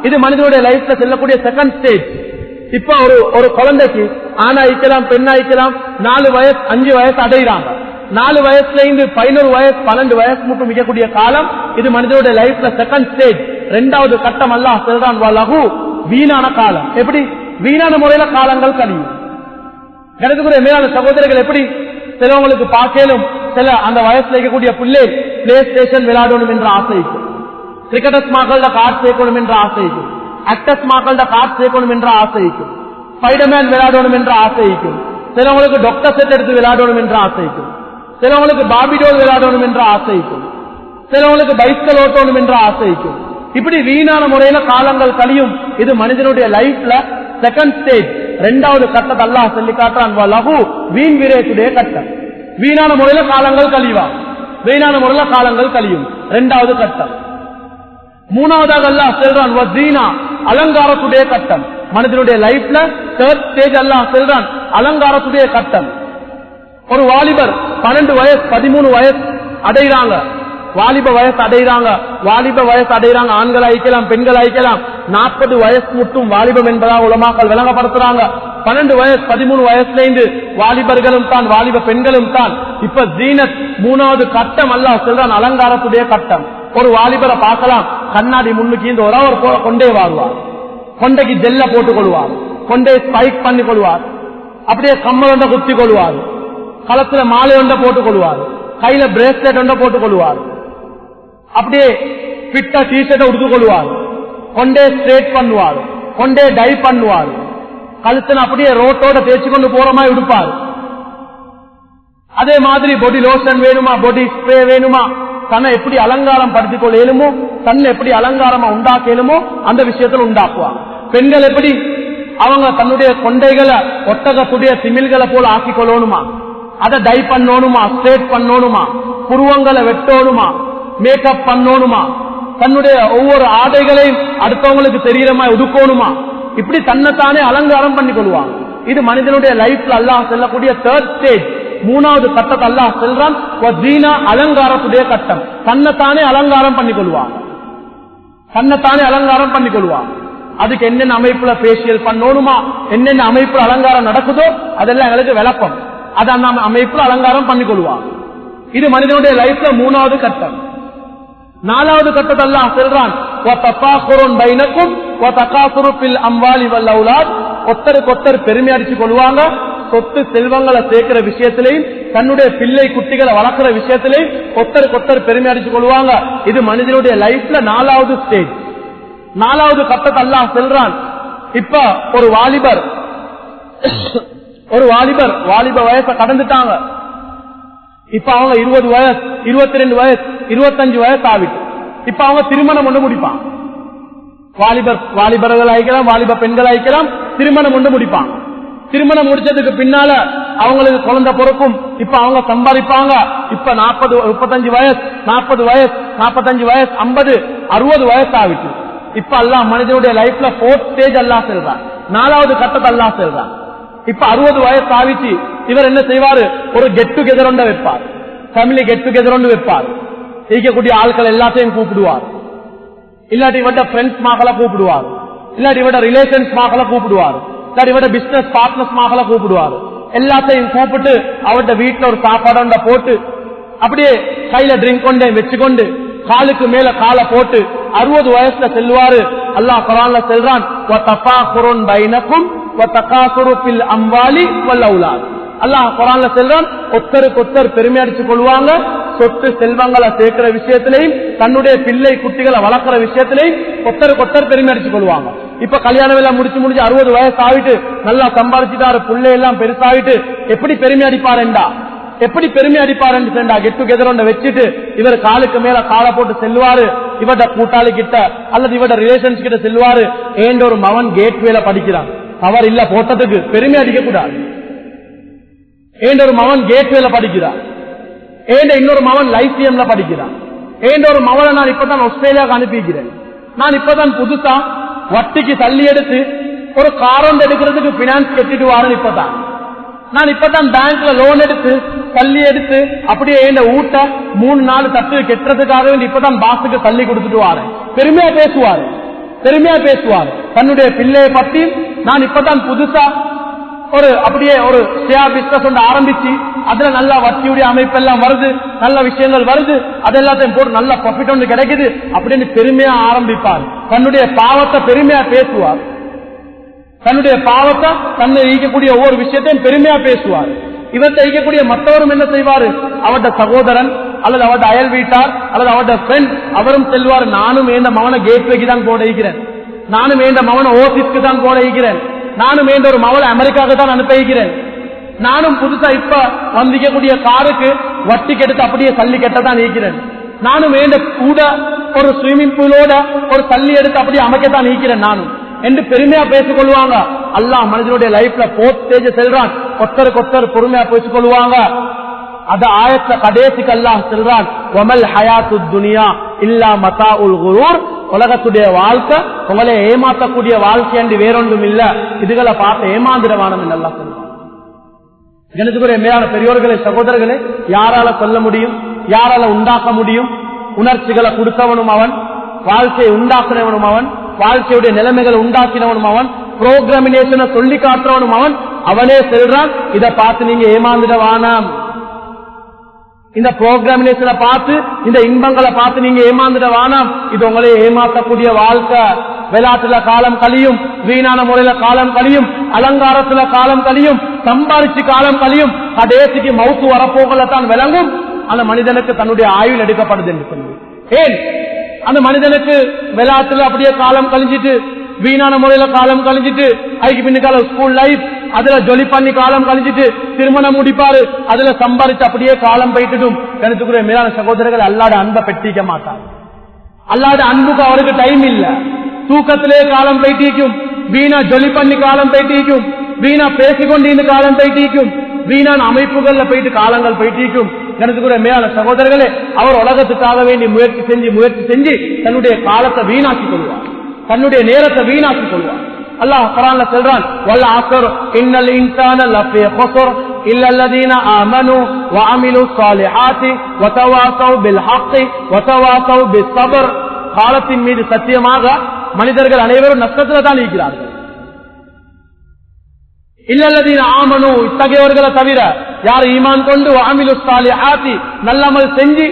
இது மனிதனுடைய லைஃப்ல செல்லக்கூடிய செகண்ட் ஸ்டேஜ். இப்ப ஒரு குழந்தைக்கு ஆணா ஐக்கலாம் பெண்ணா ஐக்கலாம் 4 வயசு 5 வயசு அடைகிறாங்க. 4 வயசுல இருந்து 11 வயசு 12 வயசு மட்டும் மிகக்கூடிய காலம் இது மனிதனுடைய லைஃப்ல செகண்ட் ஸ்டேஜ். இரண்டாவது கட்டம் அல்லாஹ் சொல்றான், வலஹு, வீணான காலம். எப்படி வீணான முறையில காலங்கள் கழியும். கிடைக்கக்கூடிய மேலான சகோதரர்கள், எப்படி சிலவங்களுக்கு பார்க்கலும் சில அந்த வயசுல இருக்கக்கூடிய பிள்ளை பிளே ஸ்டேஷன் விளையாடணும் என்ற ஆசைக்கும், கிரிக்கெட்டர்ஸ் மக்கள்ட கார்டு சேர்க்கணும் என்ற ஆசைக்கும், ஆக்டர்ஸ் மக்கள்ட கார்டு சேர்க்கணும் என்ற ஆசைக்கும், ஸ்பைடர்மேன் விளையாடணும் என்ற ஆசைக்கும், சிலவங்களுக்கு டாக்டர் செட் எடுத்து விளையாடணும் என்ற ஆசைக்கும், சிலவங்களுக்கு பாபிடோல் விளையாடணும் என்ற ஆசைக்கும், சிலவங்களுக்கு பைஸ்கல் ஓட்டணும் என்ற ஆசைக்கும். இப்படி வீணான முறையில காலங்கள் கழியும். இது மனிதனுடைய லைஃப்ல செகண்ட் ஸ்டேஜ். இரண்டாவது கட்டத்தை அல்லாஹ் சொல்லி காட்டுறான், வலஹு, வீண் விரயத்துடைய கட்டம். வீணான முறையில காலங்கள் கழிவா, வீணான முறையில காலங்கள் கழியும். இரண்டாவது கட்டம். மூணாவதாக அல்லாஹ் சொல்றான், வஸீனா, அலங்காரத்துடைய கட்டம். மனிதனுடைய லைஃப்ல தேர்ட் ஸ்டேஜ் அல்லாஹ் சொல்றான் அலங்காரத்துடைய கட்டம். ஒரு வாலிபர் 12 வயசு 13 வயசு அடைகிறாங்க, வாலிப வயசு அடைகிறாங்க. வாலிப வயசு அடைகிறாங்க, ஆண்கள் அழைக்கலாம், பெண்கள் அழைக்கலாம். 40 வயசு மட்டும் வாலிபம் என்பதாக உலமாக்கள் விளங்கப்படுத்துறாங்க. 12 வயசு 13 வயசுல இருந்து வாலிபர்களும் தான், வாலிப பெண்களும் தான். இப்ப ஜீனத் 3வது கட்டம் அல்லாஹ் சொல்றான் அலங்காரத்துடைய கட்டம். ஒரு வாலிபரை பார்க்கலாம், கண்ணாடி முன்னுக்கு இந்த ஒரு கொண்டே வாழ்வார், கொண்டைக்கு ஜெல்ல போட்டுக் கொள்வார், கொண்டே ஸ்பைக் பண்ணி கொள்வார், அப்படியே கம்மல் ஒன்றை குத்தி கொள்வார், களத்துல மாலை ஒன்றை போட்டுக் கொள்வார், கையில பிரேஸ்லெட் ஒன்றை போட்டுக் கொள்வார், அப்படியே பிட்ட டீஷர்ட்டை உடுத்துக் கொள்வார், கொண்டே ஸ்ட்ரேட் பண்ணுவார், கொண்டே டை பண்ணுவார், கழுத்துல அப்படியே ரோட்டோட தேய்ச்சி கொண்டு போற மாதிரி உடுப்பார். அதே மாதிரி பாடி லோஷன் வேணுமா, பாடி ஸ்ப்ரே வேணுமா, தன்னை எப்படி அலங்காரம் படுத்திக் கொள்ள இயலுமோ, தன்னை எப்படி அலங்காரமா உண்டாக்க இயலுமோ அந்த விஷயத்தில் உண்டாக்குவாங்க. பெண்கள் எப்படி அவங்க தன்னுடைய கொண்டைகளை ஒட்டகத்துடைய திமில்களை போல ஆக்கிக் கொள்ளணுமா, அதை டை பண்ணணுமா, ஸ்ட்ரேட் பண்ணணுமா, புருவங்களை வெட்டணுமா, மேக்கப் பண்ணணுமா, தன்னுடைய ஒவ்வொரு ஆடைகளையும் அடுத்தவங்களுக்கு தெரியற மாதிரி உடுக்கணுமா, இப்படி தன்னைத்தானே அலங்காரம் பண்ணி கொள்வாங்க. இது மனிதனுடைய லைஃப்ல அல்லாஹ் செல்லக்கூடிய தேர்ட் ஸ்டேஜ், 3வது கட்டத்தை அல்லாஹ் செல்றான் அலங்காரத்துடைய கட்டம். தன்னைத்தானே அலங்காரம் பண்ணி கொள்வாங்க, தன்னைத்தானே அலங்காரம் பண்ணி கொள்வாங்க. அதுக்கு என்னென்ன அமைப்புல பேசியல் பண்ணணுமா, என்னென்ன அமைப்புல அலங்காரம் நடக்குதோ அதெல்லாம் எங்களுக்கு விளப்பம். அது அந்த அமைப்புல அலங்காரம் பண்ணி கொள்வாங்க. இது மனிதனுடைய லைஃப்ல 3வது கட்டம். 4வது கட்டத்தை அல்லாஹ் சொல்றான் ஒத்தருக்கு பெருமை அடிச்சு கொள்வாங்க, சொத்து செல்வங்களை சேர்க்கிற விஷயத்திலையும் தன்னுடைய பிள்ளை குட்டிகளை வளர்க்கிற விசயத்திலையும் ஒத்தருக்கு பெருமை அடிச்சு கொள்வாங்க. இது மனிதனுடைய லைஃப்ல 4வது ஸ்டேஜ். 4வது கட்டத்தை அல்லாஹ் சொல்றான். இப்ப ஒரு வாலிபர் வாலிப வயசை கடந்துட்டாங்க. இப்ப அவங்க 20 வயசு 22 வயசு 25 வயசு ஆகிட்டு இப்ப அவங்க திருமணம் ஒன்று முடிப்பாங்க. வாலிபர்கள் ஆகிக்கலாம், வாலிப பெண்கள் ஆகிக்கலாம், திருமணம் ஒன்று முடிப்பாங்க. திருமணம் முடிச்சதுக்கு பின்னால அவங்களுக்கு குழந்தை பிறக்கும். இப்ப அவங்க சம்பாதிப்பாங்க. இப்ப 35 வயசு 40 வயசு 45 வயசு 50 60 வயசு ஆகிட்டு இப்ப அல்லாஹ் மனிதனுடைய லைஃப்ல 4th ஸ்டேஜ் அல்லாஹ் சொல்றான், 4வது கட்டத்தை அல்லாஹ் சொல்றான். இப்ப 60 வயசு ஆகிச்சு. இவர் என்ன செய்வாரு, ஒரு கெட் டுகெதர் ஒன்று வைப்பார், ஃபேமிலி கெட் டுகெதர் ஒன்று வைப்பார். இருக்கக்கூடிய ஆட்கள் எல்லாத்தையும் கூப்பிடுவார், இல்லாட்டி இவட்ட ஃப்ரெண்ட்ஸ் மக்களை கூப்பிடுவார், இல்லாட்டி இவட்ட ரிலேஷன்ஸ் மக்களை கூப்பிடுவார், இல்லாட்டி இவட்ட பிசினஸ் பார்ட்னர்ஸ் மக்களை கூப்பிடுவார். எல்லாத்தையும் கூப்பிட்டு அவட்ட வீட்டுல ஒரு சாப்பாடு போட்டு அப்படியே கையில ட்ரிங்க் கொண்டே வச்சுக்கொண்டு காலுக்கு மேல காலை போட்டு 60 வயசுல செல்வாரு. அல்லாஹ் குர்ஆன்ல சொல்றான் அல்லாஹ் குர்ஆன்ல சொல்றான், ஒத்தருக்கு பெருமை அடிச்சு கொள்வாங்க, சொத்து செல்வங்களை சேர்க்கிற விஷயத்திலையும் தன்னுடைய பிள்ளை குட்டிகளை வளர்க்கிற விஷயத்திலையும் ஒத்தருக்கு பெருமை அடிச்சு கொள்வாங்க. இப்ப கல்யாணம் எல்லாம் முடிச்சு 60 வயசு ஆகிட்டு நல்லா சம்பாதிச்சுட்டாரு, பிள்ளை எல்லாம் பெருசாகிட்டு எப்படி பெருமை அடிப்பாருண்டா, எப்படி பெருமை அடிப்பாருன்னு கெட் டுகெதர் வச்சுட்டு இவர் காலுக்கு மேல காலை போட்டு செல்வாரு. இவட கூட்டாளி கிட்ட அல்லது இவட ரிலேஷன்ஸ் கிட்ட செல்வாரு, ஏண்ட ஒரு மவன் கேட்வேல படிக்கிறான், அவர் இல்ல போட்டதுக்கு பெருமை அடிக்க கூடாது. ஏண்ட ஒரு மவன் கேட்வேல படிக்கிறான், ஏண்ட இன்னொரு மவன் லைசியம்ல படிக்கிறான், ஏண்ட ஒரு மவனை நான் இப்பதான் ஆஸ்திரேலியாவுக்கு அனுப்பிக்கிறேன், நான் இப்பதான் புதுசா வட்டிக்கு தள்ளி எடுத்து ஒரு காரண்ட் எடுக்கிறதுக்கு பினான்ஸ் கட்டிட்டு வாரேன், இப்பதான் நான் இப்பதான் பேங்க்ல லோன் எடுத்து தள்ளி எடுத்து அப்படியே இந்த ஊட்ட 3-4 தட்டு கெட்டுறதுக்காக இப்பதான் பாசுக்கு தள்ளி கொடுத்துட்டு வாரேன். பெருமையா பேசுவார் தன்னுடைய பிள்ளையை பத்தி. நான் இப்பதான் புதுசா ஒரு அப்படியே ஒரு ஷேர் பிசினஸ் ஒன்று ஆரம்பிச்சு அதுல நல்ல வட்டியுடைய அமைப்பு எல்லாம் வருது, நல்ல விஷயங்கள் வருது, அதெல்லாத்தையும் போட்டு நல்ல ப்ராஃபிட் ஒன்று கிடைக்குது அப்படின்னு பெருமையா ஆரம்பிப்பார். தன்னுடைய பாவத்தை பெருமையா பேசுவார், தன்னுடைய பாவத்தை தன்னை ஈக்கக்கூடிய ஒவ்வொரு விஷயத்தையும் பெருமையா பேசுவார். இவற்றை ஈக்கக்கூடிய மற்றவரும் என்ன செய்வாரு, அவட சகோதரன் அல்லது அவட அயல் வீட்டார் அல்லது அவட ஃப்ரெண்ட் அவரும் செல்வார், நானும் ஏண்ட மவனை கேட்வேக்கு தான் போட ஈக்கிறேன், நானும் ஏண்ட மவனை ஓசிஸ்க்கு தான் போட ஈக்கிறேன், நானும் ஏண்ட ஒரு மவனை அமெரிக்காவுக்கு தான் அனுப்ப ஈக்கிறேன், நானும் புதுசா இப்ப வந்திக்கக்கூடிய காருக்கு வட்டி கெடுத்து அப்படியே சல்லி கெட்டதான் ஈக்கிறேன், நானும் ஏண்ட கூட ஒரு ஸ்விம்மிங் பூலோட ஒரு சல்லி எடுத்து அப்படியே அமைக்கத்தான் ஈக்கிறேன் நானும் என்று பெருமையா பேசிக் கொள்வாங்க. அல்லாஹ் மனிதனுடைய லைஃப்ல 4th ஸ்டேஜ் செல்றான், ஒத்தருக்கு பொறுமையா பேசிக் கொள்வாங்க. அத ஆயத்த கடைசிக்கு அல்லாஹ் சொல்றான், வமல் ஹயாத்துத் துனியா இல்லா மதாஉல் குரூர், உலகத்துடைய வாழ்க்கை உங்களை ஏமாற்றக்கூடிய வாழ்க்கை என்று வேறொன்றும் இல்ல. இதுகளை பார்த்து ஏமாந்திரவானம் நல்லா சொல்லுவாங்க. கணேசகுரிய மேலான பெரியோர்களே, சகோதரர்களே, யாரால சொல்ல முடியும், யாரால உண்டாக்க முடியும்? உணர்ச்சிகளை கொடுத்தவனும் அவன், வாழ்க்கையை உண்டாக்குனவனும் அவன், வாழ்க்கையுடைய நிலைமைகளை உண்டாக்கினவனும் அவன், புரோகிராமினேஷனை சொல்லி காட்டுறவனும் அவன். அவனே சொல்றான், இதை பார்த்து நீங்க ஏமாந்துடவானாம். இந்த புரோகிராமினேஷனை பார்த்து, இந்த இன்பங்களை பார்த்து நீங்க ஏமாந்துடவானாம். இது உங்களே ஏமாற்றக்கூடிய வாழ்க்கை. விளையாட்டுல காலம் கழியும், வீணான முறையில காலம் கழியும், அலங்காரத்துல காலம் கழியும், சம்பாதிச்சு காலம் கழியும். கடைசிக்கு மவுத்து வரப்போகலத்தான் விளங்கும் அந்த மனிதனுக்கு தன்னுடைய ஆயுள் எடுக்கப்படுது என்று சொல்லி. ஏன் அந்த மனிதனுக்கு விளையாட்டுல அப்படியே காலம் கழிஞ்சிட்டு, வீணான முறையில காலம் கழிஞ்சிட்டு, அதுக்கு பின்னுக்கால ஸ்கூல் லைஃப் அதுல ஜொலி பண்ணி காலம் கழிஞ்சிட்டு திருமணம் முடிப்பாரு, அதுல சம்பாதிச்சு அப்படியே காலம் போயிட்டுடும். எனக்கு மேலான சகோதரர்கள் அல்லாட அன்பை பெற்றிக்க மாட்டாங்க. அல்லாட அன்புக்கு அவருக்கு டைம் இல்ல. தூக்கத்திலே காலம் போயிட்டிக்கும், வீணா ஜொலி பண்ணி காலம் போயிட்டிக்கும், வீணா பேசிக்கொண்டு காலம் போயிட்டிக்கும், வீணான அமைப்புகள்ல போயிட்டு காலங்கள் போயிட்டிக்கும். எனக்கு மேலான சகோதரர்களே, அவர் உலகத்துக்காக வேண்டி முயற்சி செஞ்சு தன்னுடைய காலத்தை வீணாக்கி கொள்வார், தன்னுடைய நேரத்தை வீணாக்கி கொள்வார். அல்லாஹ் குர்ஆன்ல சொல்றான், வல் அஸ்ர் இன்னல் இன்சான லஃபீ குஸ்ர் இல்ல அல்லதீன ஆமனூ வஅமிலுஸ் ஸாலிஹாத்தி வதவாஸவ் பில் ஹக்கி வதவாஸவ் பிஸ் ஸப்ர். காலத்தின் மீது சத்தியமாக மனிதர்கள் அனைவரும் நஷ்டத்தில் தான் இருக்கிறார்கள். இல்லல்லதீன ஆமனூ, இத்தகையவர்களை தவிர யார் ஈமான் கொண்டு வஅமிலுஸ் ஸாலிஹாத்தி நல்லமல் செஞ்சு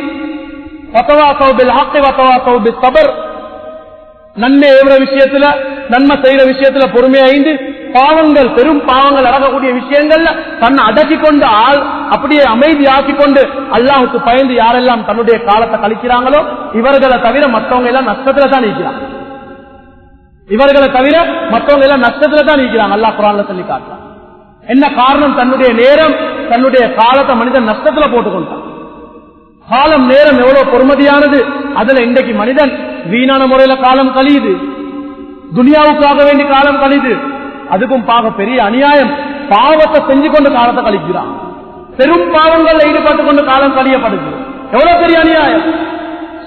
வதவாஸவ் பில் ஹக்கி வதவாஸவ் பிஸ் ஸப்ர், நன்மை ஏவுற விஷயத்துல நன்மை செய்யற விஷயத்துல பொறுமையாய்ந்து பாவங்கள் பெரும் பாவங்கள் நடக்கக்கூடிய விஷயங்கள்ல தன்னை அடக்கி கொண்டு ஆள் அப்படியே அமைதியாக்கி கொண்டு அல்லாஹுக்கு பயந்து யாரெல்லாம் தன்னுடைய காலத்தை கழிக்கிறாங்களோ இவர்களை தவிர மற்றவங்க எல்லாம் நஷ்டத்துல தான் இருக்கிறாங்க. இவர்களை தவிர மற்றவங்க எல்லாம் நஷ்டத்துல தான் இருக்கிறாங்க. அல்லாஹ் குர்ஆன்ல சொல்லி காட்டுறான். என்ன காரணம்? தன்னுடைய நேரம் தன்னுடைய காலத்தை மனிதன் நஷ்டத்துல போட்டுக்கொண்டான். காலம் நேரம் எவ்வளவு பொறுமதியானது. அதுல இன்றைக்கு மனிதன் வீணான முறையில காலம் கழியுது, துனியாவுக்காக வேண்டி காலம் கழிது. அதுக்கும் பார்க்க பெரிய அநியாயம், பாவத்தை செஞ்சு கொண்டு காலத்தை கழிக்கிறான், பெரும் பாவங்கள்ல ஈடுபட்டு கொண்டு காலம் கழியப்படுது. எவ்வளவு பெரிய அநியாயம்!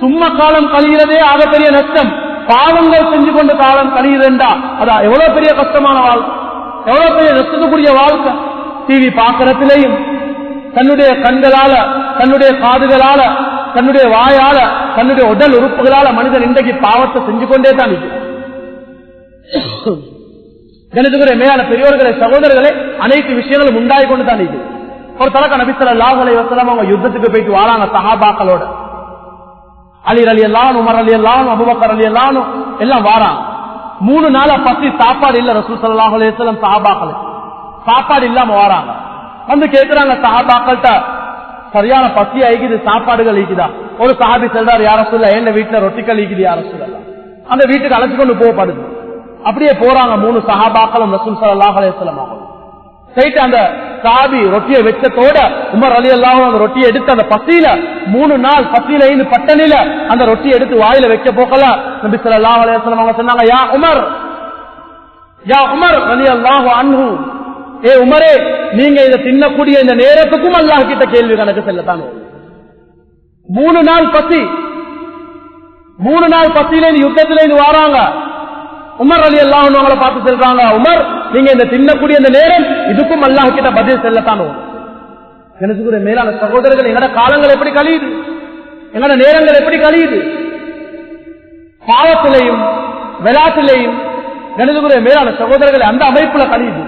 சும்மா காலம் கழிகிறதே ஆகப்பெரிய நஷ்டம். பாவங்கள் செஞ்சு கொண்டு காலம் கழியுதுண்டா அதான் எவ்வளவு பெரிய கஷ்டமான வாழ்க்கை, எவ்வளவு பெரிய நஷ்டத்துக்குரிய வாழ்க்கை. டிவி பார்க்கறதுலையும் தன்னுடைய கண்களால, தன்னுடைய காதுகளால, தன்னுடைய வாயால, தன்னுடைய உடல் உறுப்புகளால மனிதன் இன்றைக்கு பாவத்தை செஞ்சு கொண்டே தான் இருக்கிறான். கணிதத்துக்குரிய மேலான பெரியோர்களே, சகோதரர்களே, அனைத்து விஷயங்களும் உண்டாகி கொண்டு தான் இருக்குது. ஒரு தலக்க நபி ஸல்லல்லாஹு அலைஹி வஸல்லம் அவங்க யுத்தத்துக்கு போயிட்டு வாராங்க சஹாபாக்களோட. அலி ரலியல்லாஹு அன்ஹு, உமர் ரலியல்லாஹு அன்ஹு, அபூபக்கர் ரலியல்லாஹு அன்ஹு எல்லாம் வாராங்க. 3 நாளா பசி சாப்பாடு இல்ல. ரசூல் ஸல்லல்லாஹு அலைஹி வஸல்லம் சஹாபாக்கள் சாப்பாடு இல்லாம வாராங்க. வந்து கேட்கிறாங்க சஹாபாக்கள்கிட்ட, சரியான பசி ஆகிக்குது, சாப்பாடுகள் ஈக்குதா? ஒரு சஹாபி சொல்றாரு, யா ரசூலல்லாஹ், என் வீட்டுல ரொட்டிகள் ஈக்குது யா ரசூலல்லாஹ். அந்த வீட்டுக்கு அழைச்சு கொண்டு போகப்படுது. அப்படியே போறாங்க 3 சஹாபாக்களும் ரசூல் ஸல்லல்லாஹு அலைஹி வஸல்லம் போயிட்டு அந்த சஹாபி ரொட்டியை வச்சதோட உமர் ரலியல்லாஹு அன்ஹு அந்த ரொட்டியை எடுத்து அந்த பசியில 3 நாள் பசியில இருந்து பட்டணியில அந்த ரொட்டியை எடுத்து வாயில வைக்க போகல. நபி ஸல்லல்லாஹு அலைஹி வஸல்லம் அவங்க சொன்னாங்க, யா உமர் ரலியல்லாஹு அன்ஹு, ஏ உமரே, நீங்க இதை தின்னக்கூடிய இந்த நேரத்துக்கும் அல்லாஹ் கிட்ட கேள்வி கணக்கு செல்லத்தான். 3 நாள் பசி, 3 நாள் பசியில யுத்தத்தில இருந்து வாராங்க. உமர் ரலியல்லாஹு அன்ஹு அவங்களை பார்த்து சொல்றாங்க, உமர், நீங்க இந்த தின்னக்கூடிய இந்த நேரம் இதுக்கும் அல்லாஹ் கிட்ட பதில் செல்லத்தான். எனக்கு மேலான சகோதரர்கள், எங்கட காலங்கள் எப்படி கழியுது, எங்கட நேரங்கள் எப்படி கழியுது? பாவத்திலையும் விளையாட்டிலையும் எனக்கு மேலான சகோதரர்கள் அந்த அமைப்புல கழியுது.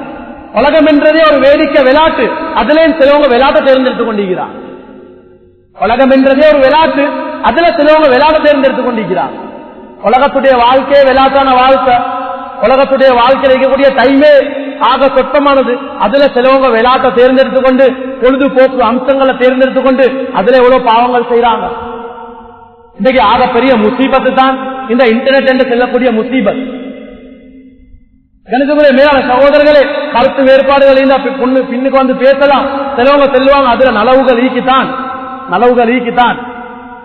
உலகம் என்றதே ஒரு வேடிக்கை விளையாட்டு, அதுலயும் சிலவங்க விளையாட்டை தேர்ந்தெடுத்துக் கொண்டிருக்கிறார். உலகம் என்றதே ஒரு விளையாட்டு, அதுல சிலவங்க விளையாட்டை தேர்ந்தெடுத்துக் கொண்டிருக்கிறார். உலகத்துடைய வாழ்க்கையே விளையாட்டான வாழ்க்கை, உலகத்துடைய வாழ்க்கையில் இருக்கக்கூடிய டைமே ஆக சொற்பமானது. அதுல சிலவங்க விளையாட்டை தேர்ந்தெடுத்துக் கொண்டு பொழுதுபோக்கு அம்சங்களை தேர்ந்தெடுத்துக் கொண்டு அதுல எவ்வளவு பாவங்கள் செய்யறாங்க. இன்னைக்கு ஆக பெரிய முசீபத்து தான் இந்த இன்டர்நெட் என்று சொல்லக்கூடிய முசீபத். கணிதமுறை மேலான சகோதரர்களே, கருத்து வேறுபாடுகள் பின்னுக்கு வந்து பேசலாம். சிலவங்க செல்வாங்க, அதுல நலவுகள் ஈக்கித்தான்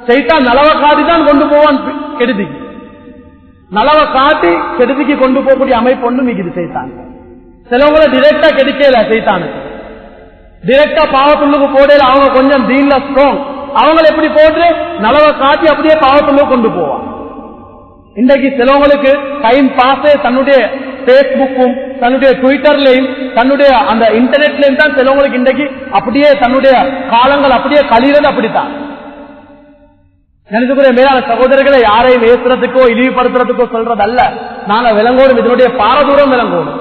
செய்தான் நலவை காட்டிதான் கொண்டு போவான் கெடுதிக்கு. நலவை காட்டி கெடுதிக்கு கொண்டு போகக்கூடிய அமைப்பு ஒன்று மிகுது செய்தான். சிலவங்களை டிரெக்டா கெடுக்கல, செய்தானுக்கு டிரெக்டா பாவத்துள்ளுக்கு போடல. அவங்க கொஞ்சம் தீன்ல ஸ்ட்ராங், அவங்க எப்படி போட்டு நலவை காட்டி அப்படியே பாவத்துள்ளுக்கு கொண்டு போவான். இன்றைக்கு சிலவங்களுக்கு டைம் பாஸே தன்னுடைய பேஸ்புக்கும் தன்னுடைய ட்விட்டர்லையும் தன்னுடைய அந்த இன்டர்நெட்லையும் தான் சிலவங்களுக்கு இன்றைக்கு அப்படியே தன்னுடைய காலங்கள் அப்படியே கழிறது. அப்படித்தான் எனக்கு மேலான சகோதரர்களை யாரையும் ஏசுறதுக்கோ இழிவுபடுத்துறதுக்கோ சொல்றது அல்ல. நாங்க விளங்கோடும், இதனுடைய பாரதூரம் விளங்கோடும்.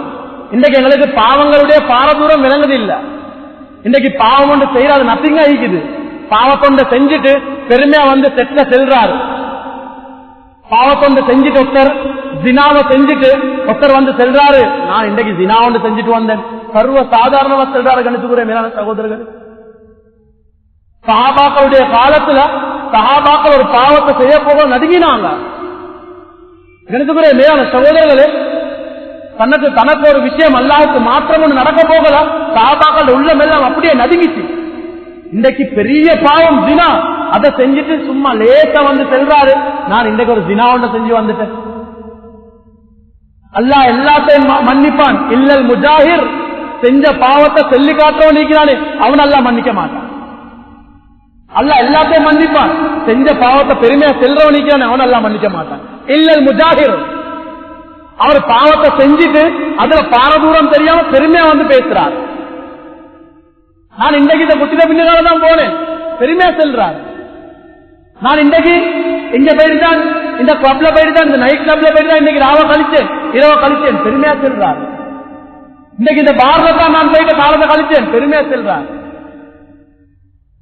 இன்றைக்கு எங்களுக்கு பாவங்களுடைய பாரதூரம் விளங்குது இல்ல. இன்றைக்கு பாவம் ஒன்று செய்யறது நத்திங்க ஆகிக்குது. பாவத்தொண்ட செஞ்சுட்டு பெருமையா வந்து செட்ல செல்றாரு. பாவத்தொண்டு செஞ்சுட்டு ஒருத்தர் ஜினாவை செஞ்சுட்டு ஒருத்தர் வந்து செல்றாரு, நான் இன்றைக்கு ஜினா ஒன்று செஞ்சுட்டு வந்தேன். சர்வ சாதாரணமா செல்றாரு. கணித்துக்குரிய மேலான சகோதரர்கள், சஹாபாக்களுடைய காலத்துல சஹாபாக்கள் ஒரு பாவத்தை செய்ய போக நடுங்கினாங்க. கணித்துக்குரிய மேலான சகோதரர்களே, தனக்கு ஒரு விஷயம் அல்லாஹ்வுக்கு மாற்றம் ஒன்று நடக்க போகல, சஹாபாக்கள் உள்ளம் எல்லாம் அப்படியே நடுங்கிச்சு. இன்றைக்கு பெரிய பாவம் ஜினா, அதை செஞ்சுட்டு சும்மா லேசா வந்து செல்றாரு, நான் இன்றைக்கு ஒரு ஜினா ஒன்று செஞ்சு வந்துட்டேன். அல்லாஹ் எல்லாத்தையும் மன்னிப்பான். இல்லல் முஜாஹிர், செஞ்ச பாவத்தை சொல்லி காட்டுறவன் நீக்கிறானே அவன் அல்லாஹ் மன்னிக்க மாட்டான். அல்லாஹ் எல்லாத்தையும் மன்னிப்பான். செஞ்ச பாவத்தை பெருமையா செல்றவன் நீக்கிறானே அவன் அல்லாஹ் மன்னிக்க மாட்டான். இல்லல் முஜாஹிர், அவர் பாவத்தை செஞ்சுட்டு அதுல பாரதூரம் தெரியாம பெருமையா வந்து பேசுறார். நான் இன்றைக்கு இந்த குட்டில பின்னால தான் போனேன், பெருமையா செல்றார். நான் இன்றைக்கு இங்க போயிட்டுதான், இந்த கிளப்ல போயிட்டுதான், இந்த நைட் கிளப்ல போயிட்டுதான் இன்னைக்கு ராவ கழிச்சேன், இரவ கழிச்சேன், பெருமையா செல்றார். இன்னைக்கு இந்த பார்ல தான் நான் போயிட்டு காலத்தை கழிச்சேன், பெருமையா செல்றார்.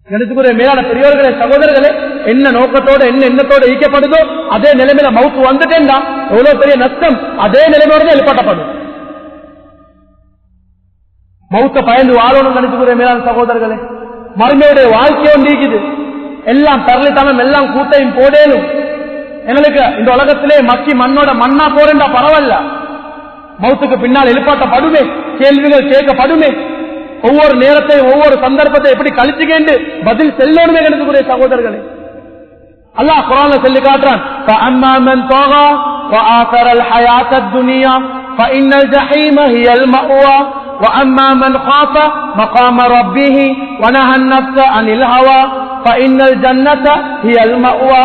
எடுத்துக்கிற மேலான பெரியவர்களே சகோதரர்களே, என்ன நோக்கத்தோட என்ன எண்ணத்தோட ஈக்கப்படுதோ அதே நிலைமையில மவுத்து வந்துட்டேன்டா எவ்வளவு பெரிய நஷ்டம், அதே நிலைமையோட எழுப்பப்படும். மவுத்த பயந்து வாழணும். நினைச்சுக்கிற மேலான சகோதரர்களே, மறுமையுடைய வாழ்க்கையோ நீக்குது. எல்லாம் தரலித்தனம், எல்லாம் கூட்டையும் போடேனும். எங்களுக்கு இந்த உலகத்திலே மக்கி மண்ணோட மண்ணா போறேன்டா பரவாயில்ல, மவுத்துக்கு பின்னால் எழுப்பாட்டப்படுமே, கேள்விகள் கேட்கப்படுமே. ஒவ்வொரு நேரத்தையும் ஒவ்வொரு சந்தர்ப்பத்தை எப்படி கழிச்சுக்கேண்டு பதில் செல்லணுமே. நினைச்சுக்கிற சகோதரர்களே, அல்லாஹ் குர்ஆன்ல சொல்லி காட்டுறான், فَأَمَّا مَنْ طَغَى وَآثَرَ الْحَيَاةَ الدُّنْيَا فَإِنَّ الْجَحِيمَ هِيَ الْمَأْوَى وَأَمَّا مَنْ خَافَ مَقَامَ رَبِّهِ وَنَهَى النَّفْسَ عَنِ الْهَوَى فَإِنَّ الْجَنَّةَ هِيَ الْمَأْوَى.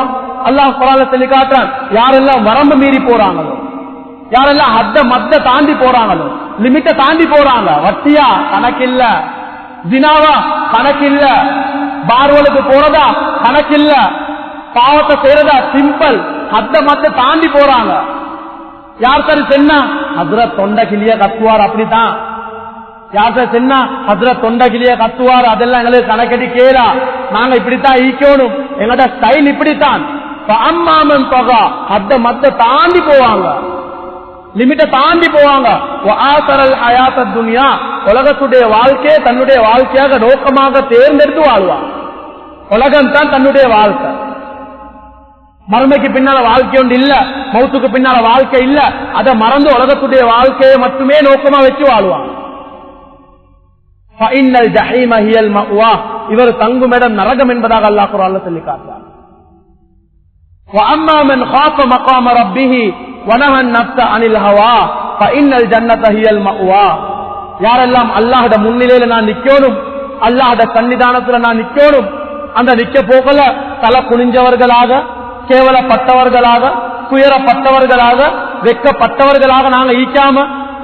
அல்லாஹ் குர்ஆன்ல சொல்லி காட்டுறான், யாரெல்லாம் வரம்பு மீறி போறாங்களோ, யாரெல்லாம் ஹத்த மத்த தாண்டி போறாங்களோ, லிமிட்ட தாண்டி போறாங்க, வட்டியா கணக்கில்ல, ஜினாவா கணக்கில்ல, பார்வலுக்கு போறதா கணக்கில்ல, பாவத்தை செய்யறதா சிம்பிள், ஹத்த மத்த தாண்டி போறாங்க. யார் சரி சென்னா ஹஜ்ரத் தொண்டை கிளிய கத்துவார், அப்படித்தான். யார் சரி சென்னா ஹஜ்ரத் தொண்டை கிளிய கத்துவார், அதெல்லாம் எங்களுக்கு கணக்கடி கேளா, நாங்க இப்படித்தான் ஈக்கணும், எங்களோட ஸ்டைல் இப்படித்தான். அம்மாமன் தொகா ஹத்த மத்த தாண்டி போவாங்க, லிமிட்ட தாண்டி போவாங்க. துனியா, உலகத்துடைய வாழ்க்கையை தன்னுடைய வாழ்க்கையாக நோக்கமாக தேர்ந்தெடுத்து வாழ்வாங்க. உலகம் தான் தன்னுடைய வாழ்க்கை. மறுமைக்கு பின்னால வாழ்க்கை ஒன்று இல்ல, மௌத்துக்கு பின்னால வாழ்க்கை இல்ல, அதை மறந்து உலகத்துடைய வாழ்க்கையை மட்டுமே நோக்கமா வச்சு வாழ்வாங்க. இவர் தங்கும் இடம் நரகம் என்பதாக அல்லாஹ் குர்ஆன்ல சொல்லி காட்டுறார். وَأَمَّا مَنْ خَافَ مَقَامَ رَبِّهِ وَنَهَى النَّفْسَ عَنِ الْهَوَى فَإِنَّ الْجَنَّةَ هِيَ الْمَأْوَى. யாரெல்லாம் அல்லாஹ்வுடைய முன்னிலையில நான் நிக்கணும், அல்லாஹ்வுடைய சன்னிதானத்துல நான் நிக்கணும், அந்த நிக்க போகல தலை குனிஞ்சவர்களாக, கேவலப்பட்டவர்களாக, துயரப்பட்டவர்களாக, வெக்கப்பட்டவர்களாக நாங்க ஈக்காம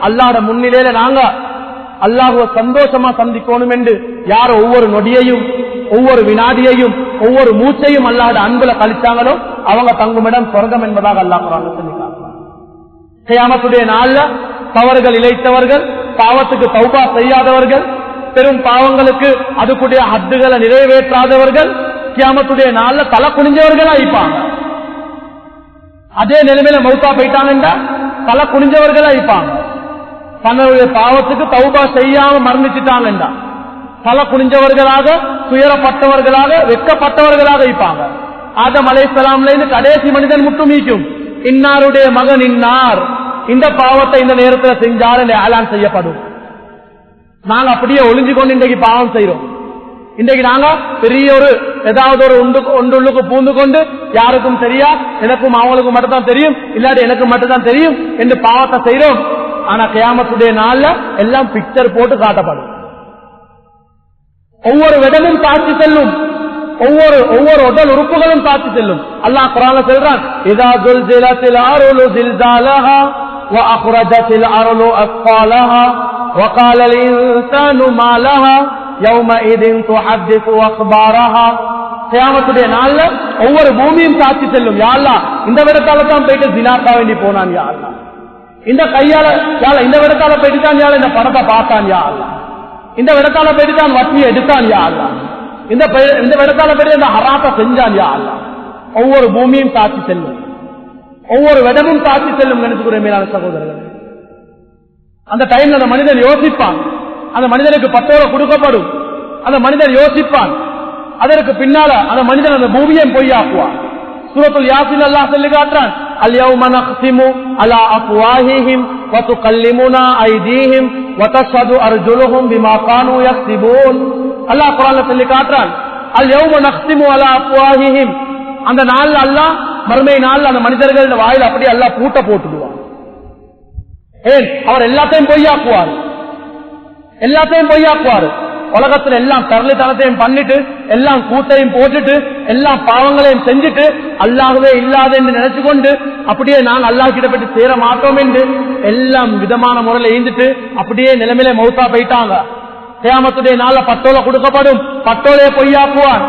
அல்லாஹ்வுடைய முன்னிலையில நாங்க அல்லாஹ்வை சந்தோஷமா சந்திக்கணும் என்று யார் ஒவ்வொரு நொடியையும் ஒவ்வொரு வினாடியையும் ஒவ்வொரு மூச்சையும் அல்லாஹ்வுடைய அன்புல கழிச்சாங்களோ அவங்க தங்குமிடம் சொர்க்கம் என்பதாக அல்லாஹ் குர்ஆன்ல சொல்லி காட்டுறான். கியாமத்துடைய நாள்ல தவறுகள் இழைத்தவர்கள், பாவத்துக்கு தௌபா செய்யாதவர்கள், பெரும் பாவங்களுக்கு அதுக்குடைய ஹத்துகளை நிறைவேற்றாதவர்கள் கியாமத்துடைய நாள்ல தலை குனிஞ்சவர்களா இருப்பாங்க. அதே நிலைமையில மௌத்தா போயிட்டாங்கன்னா தலை குனிஞ்சவர்களா இருப்பாங்க. தன்னுடைய பாவத்துக்கு தௌபா செய்யாம மரணிச்சுட்டாங்கண்டா தலை குனிஞ்சவர்களாக, துயரப்பட்டவர்களாக, வெக்கப்பட்டவர்களாக இருப்பாங்க. ஆதம் அலைஹிஸ்ஸலாம்ல இருந்து கடைசி மனிதன் மட்டும் நீக்கும் இன்னாருடைய மகன் இன்னார் இந்த பாவத்தை இந்த நேரத்தில் செஞ்சால் ஆலான் செய்யப்படும். நாங்க அப்படியே ஒளிஞ்சு கொண்டு இன்றைக்கு பாவம் செய்யறோம். இன்றைக்கு நாங்க பெரிய ஒரு ஏதாவது ஒரு ஒன்றுக்கு பூந்து கொண்டு யாருக்கும் தெரியா, எனக்கும் அவங்களுக்கும் மட்டும்தான் தெரியும், இல்லாட்டி எனக்கு மட்டும்தான் தெரியும் என்று பாவத்தை செய்யறோம். ஆனா கியாமத்துடைய நாள்ல எல்லாம் பிக்சர் போட்டு காட்டப்படும். ஒவ்வொரு விடமும் காட்சி செல்லும், ஒவ்வொரு உடல் உறுப்புகளும் சாட்சி செல்லும். அல்லாஹ் குர்ஆன்ல சொல்றான், இதா ஜுல்சிலத்தில் அர்லு ஜில்சாலஹா வ அக்ரஜத்தில் அர்லு அஸ்ஃபாலஹா வ காலல் இன்சானு மா லஹா யௌமஇதின் துஹத்திஸு அக்பாரஹா. கியாமத்துடைய நாள்ல ஒவ்வொரு பூமியும் சாட்சி செல்லும். யா அல்லாஹ், இந்த விடத்தால தான் போயிட்டு ஜினாக்கா வேண்டி போனான். யா அல்லாஹ், இந்த கையால இந்த விடத்தால போயிட்டு தான் இந்த படத்தை பார்த்தான். யா அல்லாஹ், இந்த விடத்தால போயிட்டு தான் வட்டியை எடுத்தான். யா அல்லாஹ், இந்த விடத்தால போயிட்டு இந்த ஹராத்தை செஞ்சான். யா அல்லாஹ், ஒவ்வொரு பூமியும் சாட்சி செல்லும், ஒவ்வொரு விடமும் சாட்சி செல்லும். நினைச்சுக்கிற மேலான சகோதரர்கள், அந்த டைம்ல அந்த மனிதன் யோசிப்பான். அந்த மனிதனுக்கு பட்டோல கொடுக்கப்படும். அந்த மனிதன் யோசிப்பான். அதற்கு பின்னால அந்த மனிதன் அந்த பூமியை பொய்யாக்குவான். சூரத்துல் யாசின் அல்லாஹ் சொல்லி காட்டுறான், அல்யௌம நக்ஸிமு அலா அஃப்வாஹிஹிம் வ துகல்லிமுனா ஐதீஹிம் வ தஷ்ஹது அர்ஜுலுஹும் பிமா கானூ யக்ஸிபூன். அல்லாஹ் குர்ஆன்ல சொல்லி காட்டுறான், அல்யௌம நக்ஸிமு அலா அஃப்வாஹிஹிம். அந்த நாள்ல அல்லாஹ், மறுமை நாள்ல அந்த மனிதர்கள் வாயில அப்படியே அல்லாஹ் பூட்ட போட்டுடுவான். ஏன்? அவர் எல்லாத்தையும் பொய்யாக்குவார், எல்லாத்தையும் பொய்யாக்குவார். உலகத்துல எல்லாம் தரலித்தனத்தையும் பண்ணிட்டு, எல்லாம் கூத்தையும் போட்டுட்டு, எல்லா பாவங்களையும் செஞ்சுட்டு, அல்லாஹ்வே இல்லாத என்று நினைச்சு கொண்டு அப்படியே நான் அல்லாஹ் கிட்ட போயிட்டு சேர மாட்டோம் என்று எல்லாம் விதமான முறையில ஈந்துட்டு அப்படியே நிலைமையில மௌத்தா போயிட்டாங்க. கியாமத்துடைய நாள்ல பட்டோல கொடுக்கப்படும். பட்டோலையே பொய்யாக்குவான்.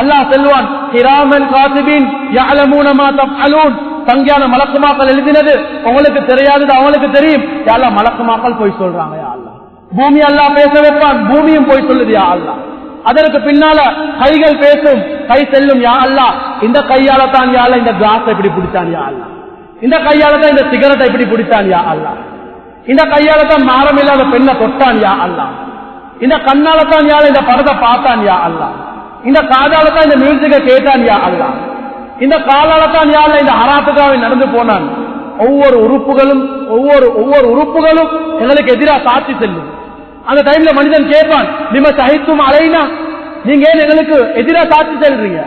அல்லாஹ் செல்வான், கிராமன் காத்திபின் யஅலமூன மா தஃஅலூன். சங்கியான மலக்குமாக்கள் எழுதினது உங்களுக்கு தெரியாதது அவங்களுக்கு தெரியும். யா அல்லாஹ், மலக்குமாக்கள் போய் சொல்றாங்க. யா அல்லாஹ், பூமி அல்லாஹ் பேச வைப்பான், பூமியும் போய் சொல்லுது. யா அல்லாஹ், அதற்கு பின்னால கைகள் பேசும், கை செல்லும். யா அல்லாஹ், இந்த கையால தான் யா அல்லாஹ் இந்த கிளாஸ் எப்படி பிடிச்சான். யா அல்லாஹ், இந்த கையால தான் இந்த சிகரெட்டை எப்படி பிடிச்சான். யா அல்லாஹ், இந்த கையால தான் மாறம் இல்லாத பெண்ணை தொட்டான். யா அல்லாஹ், இந்த கண்ணால தான் யா அல்லாஹ் இந்த படத்தை பார்த்தான். யா அல்லாஹ், இந்த காதால தான் இந்த மியூசிக்கை கேட்டான். யா அல்லாஹ், இந்த காலால தான் யா அல்லாஹ் இந்த ஹராத்துக்காக நடந்து போனான். ஒவ்வொரு உறுப்புகளும் எங்களுக்கு எதிராக சாட்சி செல்லும். அந்த டைம்ல மனிதன் கேட்பான், நிம சஹித்தும் அலைனா, நீங்க ஏன் எங்களுக்கு எதிராக சாட்சி செல்றீங்க?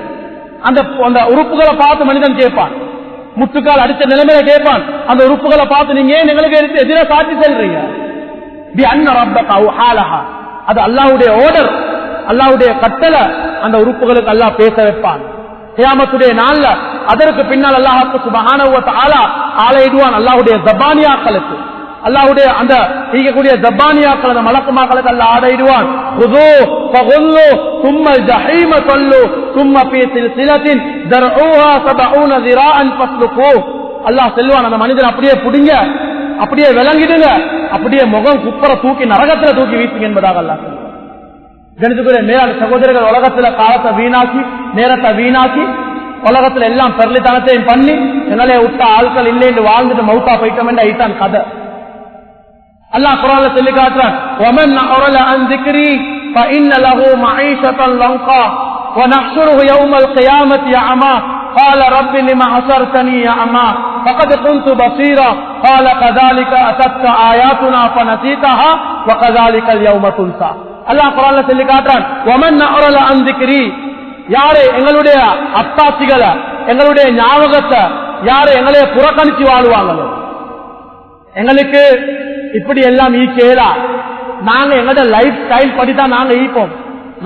அந்த உறுப்புகளை பார்த்து மனிதன் கேட்பான். முத்துக்கால் அடித்த நிலைமையில கேட்பான், அந்த உறுப்புகளை பார்த்து நீங்க ஏன் எங்களுக்கு எதிராக சாட்சி செல்றீங்க? பி அன்ன ரப்பக அவ்ஹாலஹா. அது அல்லாஹ்வுடைய ஆர்டர், அல்லாஹ்வுடைய கட்டளை. அந்த உறுப்புகளுக்கு அல்லாஹ் பேச வைப்பான். கியாமத்துடைய நாள்ல அதற்கு பின்னால் அல்லாஹ் சுப்ஹானஹு வ தஆலா ஆளையிடுவான் அல்லாஹ்வுடைய ஜபானியாக்களுக்கு. அல்லாஹ்வுடைய அந்த ஈகக்கூடிய ஜபானியாக்கள், அந்த மலக்குமாக்களுக்கு அல்லாஹ் ஆடையிடுவான். குது ஃபகுல்லு சும்ம ஜஹீம ஸல்லு சும்ம ஃபீ சில்சிலத்தின் தர்ஊஹா 70 ذراعன் ஃபஸ்லுகு. அல்லாஹ் செல்வான், அந்த மனிதன் அப்படியே புடிங்க, அப்படியே விளங்கிடுங்க, அப்படியே முகம் குப்பர தூக்கி நரகத்துல தூக்கி வீசுங்க என்பதாக அல்லாஹ் சொல்லுவான். கணித்துக்குரிய மேலான சகோதரர்கள், உலகத்துல காலத்தை வீணாக்கி, நேரத்தை வீணாக்கி, உலகத்துல எல்லாம் பெருளித்தனத்தையும் பண்ணி என்னாலே விட்ட ஆட்கள் இல்லை என்று வாழ்ந்துட்டு மௌத்தா போயிட்டோம் என்ற ஐத்தான் கதை. அல்லாஹ் குர்ஆன்ல சொல்லி காட்டுறான், وَمَنْ أَعْرَضَ عَنْ ذِكْرِي فَإِنَّ لَهُ مَعِيشَةً ضَنكًا وَنَحْشُرُهُ يَوْمَ الْقِيَامَةِ أَعْمَى قَالَ رَبِّ لِمَ حَشَرْتَنِي أَعْمَى فَقَدْ كُنْتُ بَصِيرًا قَالَ كَذَلِكَ أَتَتْكَ آيَاتُنَا فَنَسِيتَهَا وَكَذَلِكَ الْيَوْمَ تُنسَى. அல்லாஹ் குர்ஆன்ல சொல்லி காட்டுறான், وَمَنْ أَعْرَضَ عَنْ ذِكْرِي. யாரு எங்களுடைய அத்தாட்சிகளை, எங்களுடைய ஞாபகத்தை யாரு எங்களை புறக்கணிச்சு வாழுவாங்களோ, எங்களுக்கு இப்படி எல்லாம் ஈக்கேலா, நாங்க எங்கட லைஃப் ஸ்டைல் படிதான் நாங்க ஈப்போம்,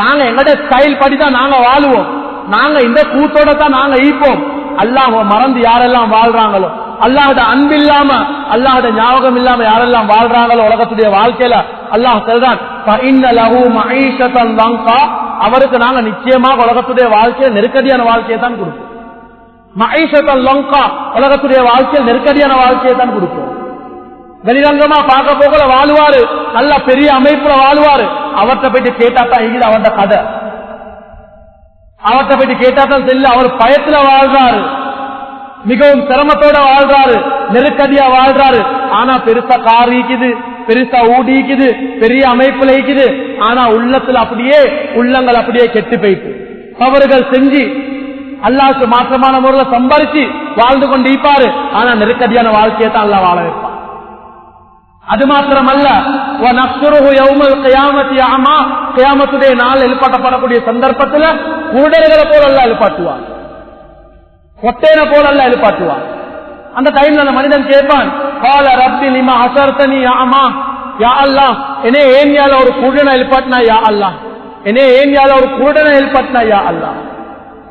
நாங்க எங்கட ஸ்டைல் படிதான் நாங்க வாழுவோம், நாங்க இந்த கூத்தோட தான் நாங்க ஈப்போம். அல்லாஹ் மறந்து யாரெல்லாம் வாழ்றாங்களோ, அல்லாஹோட அன்பு இல்லாம, அல்லாஹோட ஞாபகம் இல்லாம யாரெல்லாம் வாழ்றாங்களோ உலகத்துடைய வாழ்க்கையில, அல்லாஹ் சொல்றான், فَإِنَّ لَهُ مَعِيشَةً ضَنكًا. அவருக்கு நாங்க நிச்சயமாக உலகத்துடைய வாழ்க்கையை நெருக்கடியான வாழ்க்கையை தான் கொடுப்போம். மஈஷத்தன் லங்கா, உலகத்துடைய வாழ்க்கையில் நெருக்கடியான வாழ்க்கையை தான் கொடுப்போம். வெளிரங்கமா பார்க்க போகல வாழுவாரு, நல்ல பெரிய அமைப்புல வாழுவாரு. அவர்கிட்ட போயிட்டு கேட்டாத்தான் இது அவன் கதை, அவர்கிட்ட போயிட்டு கேட்டாத்தான் செல்ல. அவர் பயத்துல வாழ்றாரு, மிகவும் சிரமத்தோட வாழ்றாரு, நெருக்கடியா வாழ்றாரு. ஆனா பெருசா கார் ஈக்குது, பெருசா ஊடிக்குது, பெரிய அமைப்புல இருக்குது. ஆனா உள்ளத்துல அப்படியே உள்ளங்கள் அப்படியே கெட்டு போயிட்டு தவறுகள் செஞ்சு அல்லாஹ்வுக்கு மாற்றமான முறையில் சம்பாதிச்சு வாழ்ந்து கொண்டு இருப்பாரு. ஆனா நெருக்கடியான வாழ்க்கையை தான் அல்லாஹ் வாழ வைப்பான். அது மாத்திரமல்ல, கியாமத்துடைய நாள் எழுப்பாட்டப்படக்கூடிய சந்தர்ப்பத்தில் குருடர்களை போல அல்லாஹ் எழுப்பாட்டுவான், ஒட்டேனை போல அல்லாஹ் எழுப்பாட்டுவான். அந்த டைம்ல அந்த மனிதன் கேட்பான், கால ரப்பி லிமா ஹஸர்தனி அமா. யா அல்லாஹ், என்னே ஏன் யால ஒரு குருடனை எழுப்பாட்டினா யா அல்லாஹ், என்னே ஏன் யால ஒரு குருடனை எழுப்பாட்டினா யா அல்லாஹ்.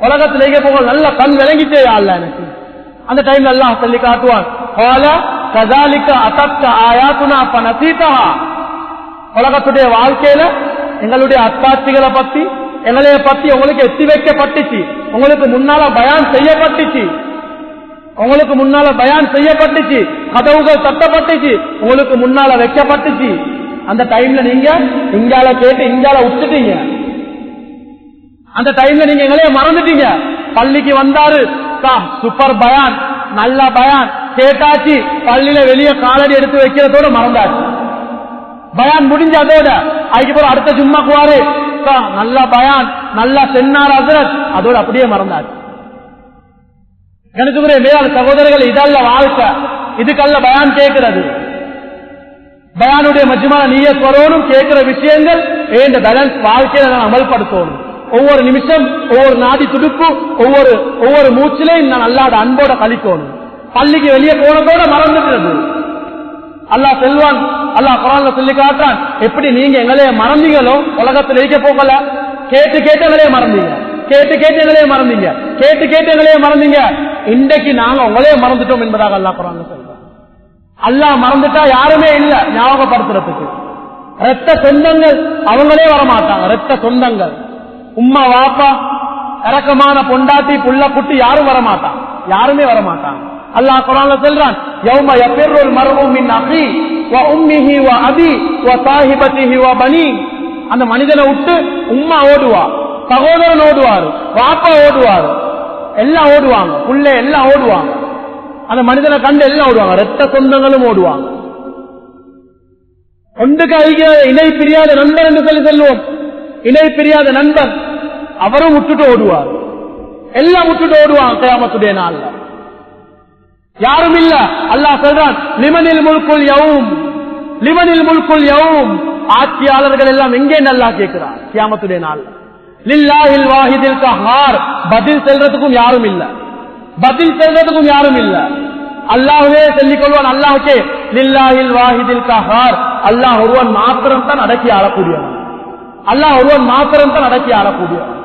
உலகத்திலேயே போக நல்ல கண் விளங்கிட்டே அல்ல எனக்கு. அந்த டைம்ல அல்லாஹ் சொல்லி காட்டுவான், உலகத்துடைய வாழ்க்கையில எங்களுடைய அத்தாட்சிகளை பத்தி எங்களைய பத்தி உங்களுக்கு எத்தி வைக்கப்பட்டுச்சு, உங்களுக்கு முன்னால பயான் செய்யப்பட்டுச்சு, உங்களுக்கு முன்னால பயான் செய்யப்பட்டுச்சு, கதவுகள் தட்டப்பட்டுச்சு, உங்களுக்கு முன்னால வைக்கப்பட்டுச்சு. அந்த டைம்ல நீங்க இங்கால கேட்டு இங்கால விட்டுட்டீங்க. அந்த டைம்ல நீங்க எங்களைய மறந்துட்டீங்க. பள்ளிக்கு வந்தாரு, சூப்பர் பயான், நல்ல பயான் கேட்டாச்சு, பள்ளியில வெளியே காலடி எடுத்து வைக்கிறதோட மறந்தாச்சு. பயான் முடிஞ்ச அதோட அதுக்கப்புறம் அடுத்த ஜும்மாக்கு வாரு, நல்ல பயான், நல்லா சென்னார் ஹஜ்ரத், அதோட அப்படியே மறந்தாச்சு. கணக்குரிய வேளாண் சகோதரர்கள், இதல்ல வாழ்க்கை, இதுக்கல்ல பயான் கேட்கிறது. பயானுடைய மஜ்மான நியத் வரணும், கேட்கிற விஷயங்கள் இந்த பேலன்ஸ் வாழ்க்கையில நான் அமல்படுத்தணும். ஒவ்வொரு நிமிஷம், ஒவ்வொரு நாடி துடுப்பு, ஒவ்வொரு மூச்சிலையும் நான் அல்லாத அன்போட கழிக்கணும். பள்ளிக்கு வெளியே போனதோட மறந்துடுறது. அல்லாஹ் செல்வான், அல்லாஹ் குர்ஆன்ல சொல்லி காட்டுறான், எப்படி நீங்க எங்களைய மறந்தீங்களோ உலகத்தில் இருக்க போகல, கேட்டு கேட்டு எங்களைய மறந்தீங்க, கேட்டு கேட்டு எங்களைய மறந்தீங்க, கேட்டு கேட்டு எங்களைய மறந்தீங்க. இன்றைக்கு நாங்க உங்களையே மறந்துட்டோம் என்பதாக அல்லாஹ் குர்ஆன்ல சொல்றான். அல்லாஹ் மறந்துட்டா யாருமே இல்ல ஞாபகப்படுத்துறதுக்கு. ரத்த சொந்தங்கள் அவங்களே வரமாட்டாங்க. ரத்த சொந்தங்கள், உம்மா வாப்பா, இறக்கமான பொண்டாட்டி புள்ள குட்டி யாரும் வரமாட்டான், யாருமே வரமாட்டாங்க. அல்லாஹ் குர்ஆன்ல சொல்றான், யௌம யஃபிருல் மர்உ மின் அஹி வ உம்மிஹி வ அபி வ ஸாஹிபதிஹி வ பனி. அந்த மனிதனை விட்டு உம்மா ஓடுவா, சகோதரன் ஓடுவாரு, வாப்பா ஓடுவாரு, எல்லாம் ஓடுவாங்க, புள்ள எல்லாம் ஓடுவாங்க. அந்த மனிதனை கண்டு எல்லாம் ஓடுவாங்க, ரத்த சொந்தங்களும் ஓடுவாங்க. ஒன்றுக்கு அதிக இணை பிரியாத நண்பர் என்று சொல்லி சொல்லுவோம். இணை பிரியாத நண்பர் அவரும் விட்டுட்டு ஓடுவார், எல்லாம் விட்டுட்டு ஓடுவாங்க. கியாமத்துடைய நாள்ல யாரும் இல்ல. அல்லாஹ் சொல்றான், லிமனில் முல்குல் யௌம், லிமனில் முல்குல் யௌம். ஆட்சியாளர்கள் எல்லாம் எங்கே நல்லா கேட்கிறார் கியாமத்துடைய நாள்ல. லில்லாஹில் வாஹிதில் கஹார். பதில் செல்றதுக்கும் யாரும் இல்ல, பதில் செல்றதுக்கும் யாரும் இல்ல. அல்லாஹ்வே சொல்லிக் கொள்வான், அல்லாஹ்க்கே லில்லாஹில் வாஹிதில் கஹார். அல்லாஹ் ஒருவன் மாத்திரம் தான் அடக்கி ஆளக்கூடியவன், அல்லாஹ் ஒருவன் மாத்திரம் தான் அடக்கி ஆளக்கூடியவன்.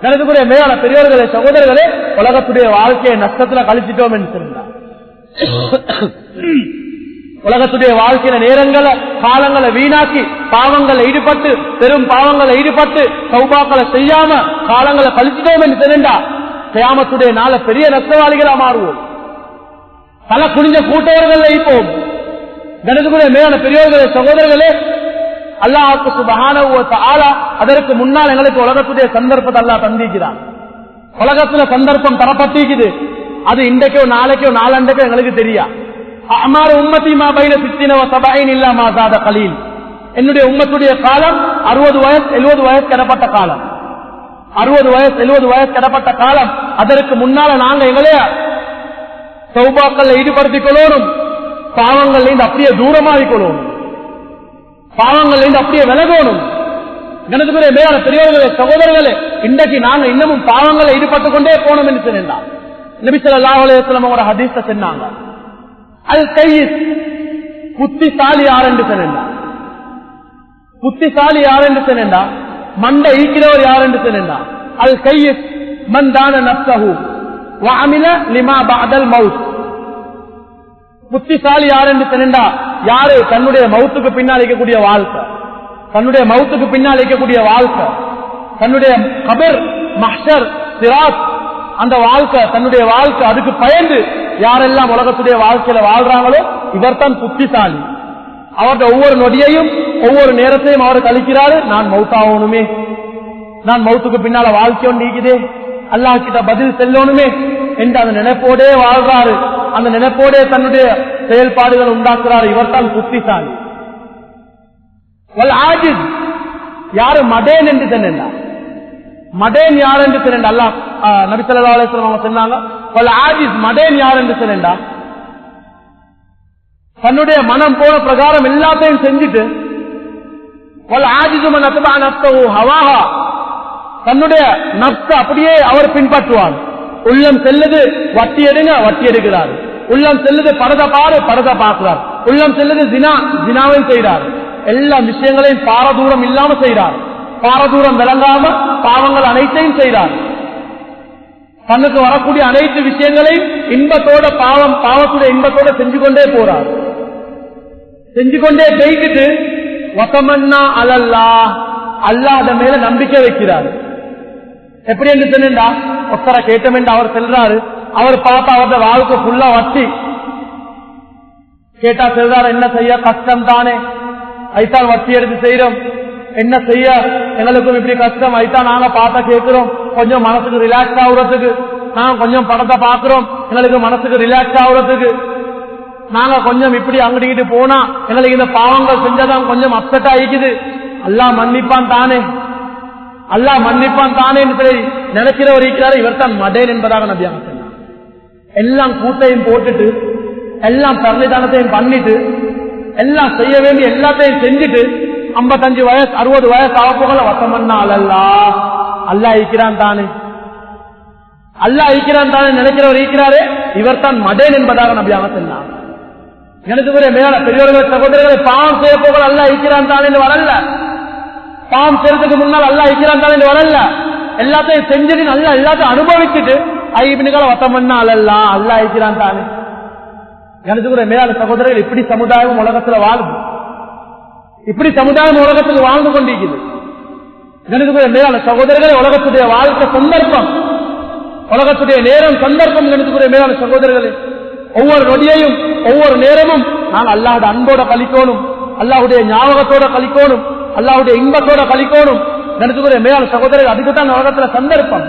கணக்குரிய மேலான பெரியவர்களே, சகோதரர்களே, உலகத்துடைய வாழ்க்கையை நஷ்டத்துல கழிச்சிட்டோம் என்று சொன்னார். உலகத்துடைய வாழ்க்கையில நேரங்களை காலங்களை வீணாக்கி பாவங்களை ஈடுபட்டு, பெரும் பாவங்களை ஈடுபட்டு சௌபாக்களை செய்யாம காலங்களை கழிச்சிட்டோம் என்று சொன்னா கியாமத்துடைய நாள பெரிய நஷ்டவாளிகளா மாறுவோம். பல குனிஞ்ச கூட்டவர்கள் வைப்போம். கணக்குரிய மேலான பெரியவர்களே, சகோதரர்களே, அல்லாஹ் சுப்ஹானஹு வ தஆலா அதற்கு முன்னால் எங்களுக்கு உலகத்துடைய சந்தர்ப்பத்தை அல்லாஹ் தந்திக்கிறான். உலகத்துல சந்தர்ப்பம் தரப்பட்டிருக்குது. அது இன்றைக்கோ நாளைக்கோ நாளண்டைக்கோ எங்களுக்கு தெரியா. அமார உம்மத்தி மா பைன 60 வ 70 இல்லா மா ஸாத கலீல். என்னுடைய உம்மத்துடைய காலம் 60 வயசு 70 வயசு கடப்பட்ட காலம், 60 வயசு 70 வயசு கடப்பட்ட காலம். அதற்கு முன்னால நாங்க எங்களைய தௌபாக்கள் ஈடுபடுத்திக் கொள்ளணும், பாவங்கள் அப்படியே தூரமாகிக் பாவங்கள் அப்படியே விலகணும். கணக்குரிய மேலான பெரியவர்களே, சகோதரர்களே, இன்றைக்கு நாங்க இன்னமும் பாவங்களை ஈடுபட்டுக் கொண்டே போனோம் என்று சொன்னார். நபி ஸல்லல்லாஹு அலைஹி வஸல்லம் ஒரு ஹதீஸ்ல சொன்னாங்க, அல் கையிஸ், புத்திசாலி யார் என்று சொன்னார். புத்திசாலி யார் என்று சொன்னார், மண்டை ஈக்கிறவர் யார் என்று சொன்னார். அல் கையிஸ் மன் தான நஃப்ஸஹு வ அமில லிமா பஅதல் மௌத். புத்திசாலி யார் என்று சொன்னா யாரு தன்னுடைய மௌத்துக்கு பின்னால் இருக்கக்கூடிய வாழ்க்கை, தன்னுடைய மௌத்துக்கு பின்னால் இருக்கக்கூடிய வாழ்க்கை, தன்னுடைய கபர் மஹ்ஷர் சிராத் அந்த வாழ்க்கை, தன்னுடைய வாழ்க்கை அதுக்கு பயந்து யாரெல்லாம் உலகத்துடைய வாழ்க்கையில வாழ்றாங்களோ இவர் தான் புத்திசாலி. அவருடைய ஒவ்வொரு நொடியையும் ஒவ்வொரு நேரத்தையும் அவர் கழிக்கிறாரு, நான் மௌத்தாகணுமே, நான் மௌத்துக்கு பின்னால வாழ்க்கை ஒன்று நீக்குதே, அல்லாஹ் கிட்ட பதில் செல்லணுமே என்று அந்த நினைப்போடே வாழ்றாரு, அந்த நினைப்போடே தன்னுடைய செயல்பாடுகள் உண்டாக்குறாரு. இவர் தான் புத்திசாலி. யாரு மடேன் என்று சொன்னா, மடேன் யார் என்று சொன்னா அல்லாஹ் நபி ஸல்லல்லாஹு அலைஹி வஸல்லம் அவங்க சொன்னாங்க, வல் ஆஜிஸ், மடேன் யார் என்று சொன்னா தன்னுடைய மனம் போன பிரகாரம் எல்லாத்தையும் செஞ்சுட்டு, வல் ஆஜிஸு மன் அத்பா நஃப்ஸஹு ஹவாஹா, தன்னுடைய நஃப்ஸ அப்படியே அவர் பின்பற்றுவார். உள்ளம் செல்லுது வட்டி எடுங்க, வட்டி எடுக்கிறார். உள்ளம் செல்லுது பரத பாரு, பரத பார்க்கிறார். உள்ளம் செல்லுது ஜினா, ஜினாவையும் செய்கிறார். எல்லா விஷயங்களையும் பாரதூரம் இல்லாம செய்கிறார். பாரதூரம் விளங்காம பாவங்கள் அனைத்தையும் செய்கிறார். தனக்கு வரக்கூடிய அனைத்து விஷயங்களையும் இன்பத்தோட பாவத்துடைய இன்பத்தோட செஞ்சு கொண்டே போறார். செஞ்சு கொண்டே போய்கிட்டு வசமன்னா அலல்லா அல்லாஹ் மேல நம்பிக்கை வைக்கிறார். எப்படி என்று சொன்னா ஒத்தர கேட்டம் என்று அவர் செல்றாரு. அவர் பார்த்தா அவருடைய வாழ்க்கை ஃபுல்லா வட்டி கேட்டா செல்றாரு. என்ன செய்ய கஷ்டம் தானே, ஐத்தான் வட்டி எடுத்து செய்யறோம், என்ன செய்ய எங்களுக்கும் இப்படி கஷ்டம், ஐத்தான் நாங்க பார்த்தா கேட்கிறோம், கொஞ்சம் மனசுக்கு ரிலாக்ஸ் ஆகுறதுக்கு நாங்க கொஞ்சம் படத்தை பாக்குறோம், எங்களுக்கு மனசுக்கு ரிலாக்ஸ் ஆகுறதுக்கு நாங்க கொஞ்சம் இப்படி அங்கிட்டு போனா எங்களுக்கு இந்த பாவங்கள் செஞ்சதான் கொஞ்சம் அப்செட் ஆகிக்குது, அல்லாஹ் மன்னிப்பான் தானே, அல்லாஹ் மன்னிப்பான் தானே என்று நினைக்கிறவர் இருக்கிறாரு. இவர் தான் மடேன் என்பதாக நபியாக சொன்னார். எல்லாம் கூட்டையும் போட்டுட்டு எல்லாம் பரணிதானத்தையும் பண்ணிட்டு எல்லாம் செய்ய வேண்டிய எல்லாத்தையும் செஞ்சுட்டு 55 வயசு 60 வயசு ஆகப்போகல வசமன்னா அல்லா அல்லாஹ் இருக்கிறான் தானே, அல்லாஹ் இருக்கிறான் தானே நினைக்கிறவர் இருக்கிறாரே, இவர் தான் மடேன் என்பதாக நபியாக சொன்னார். எனக்கு மேல பெரியவர்கள் சகோதரர்களை பாவம் செய்ய போக அல்லாஹ் இருக்கிறான் தானே வரல, பாவம் செய்யறதுக்கு முன்னால் அல்லாஹ் இருக்கிறான் தானே வரல, எல்லாத்தையும் செஞ்சுட்டு நல்லா எல்லாத்தையும் அனுபவிச்சுட்டு ஐபினுக்கால வசமன்னா அல்லா அல்லாஹ் இருக்கிறான் தானே. எனக்கு மேல சகோதரர்கள் இப்படி சமுதாயம் உலகத்துல வாழுது, இப்படி சமுதாயம் உலகத்துக்கு வாழ்ந்து கொண்டிருக்குது. எனக்கு மேலான சகோதரர்களே, உலகத்துடைய வாழ்க்கை சந்தர்ப்பம், உலகத்துடைய நேரம் சந்தர்ப்பம். எனக்கு மேலான சகோதரர்களே, ஒவ்வொரு நொடியையும் ஒவ்வொரு நேரமும் நான் அல்லாஹ்வுடைய அன்போட கழிக்கணும், அல்லாஹ்வுடைய ஞாபகத்தோட கழிக்கணும், அல்லாஹ்வுடைய இன்பத்தோட கழிக்கணும். எனக்கு மேலான சகோதரர்கள், அதுக்குத்தான் உலகத்துல சந்தர்ப்பம்.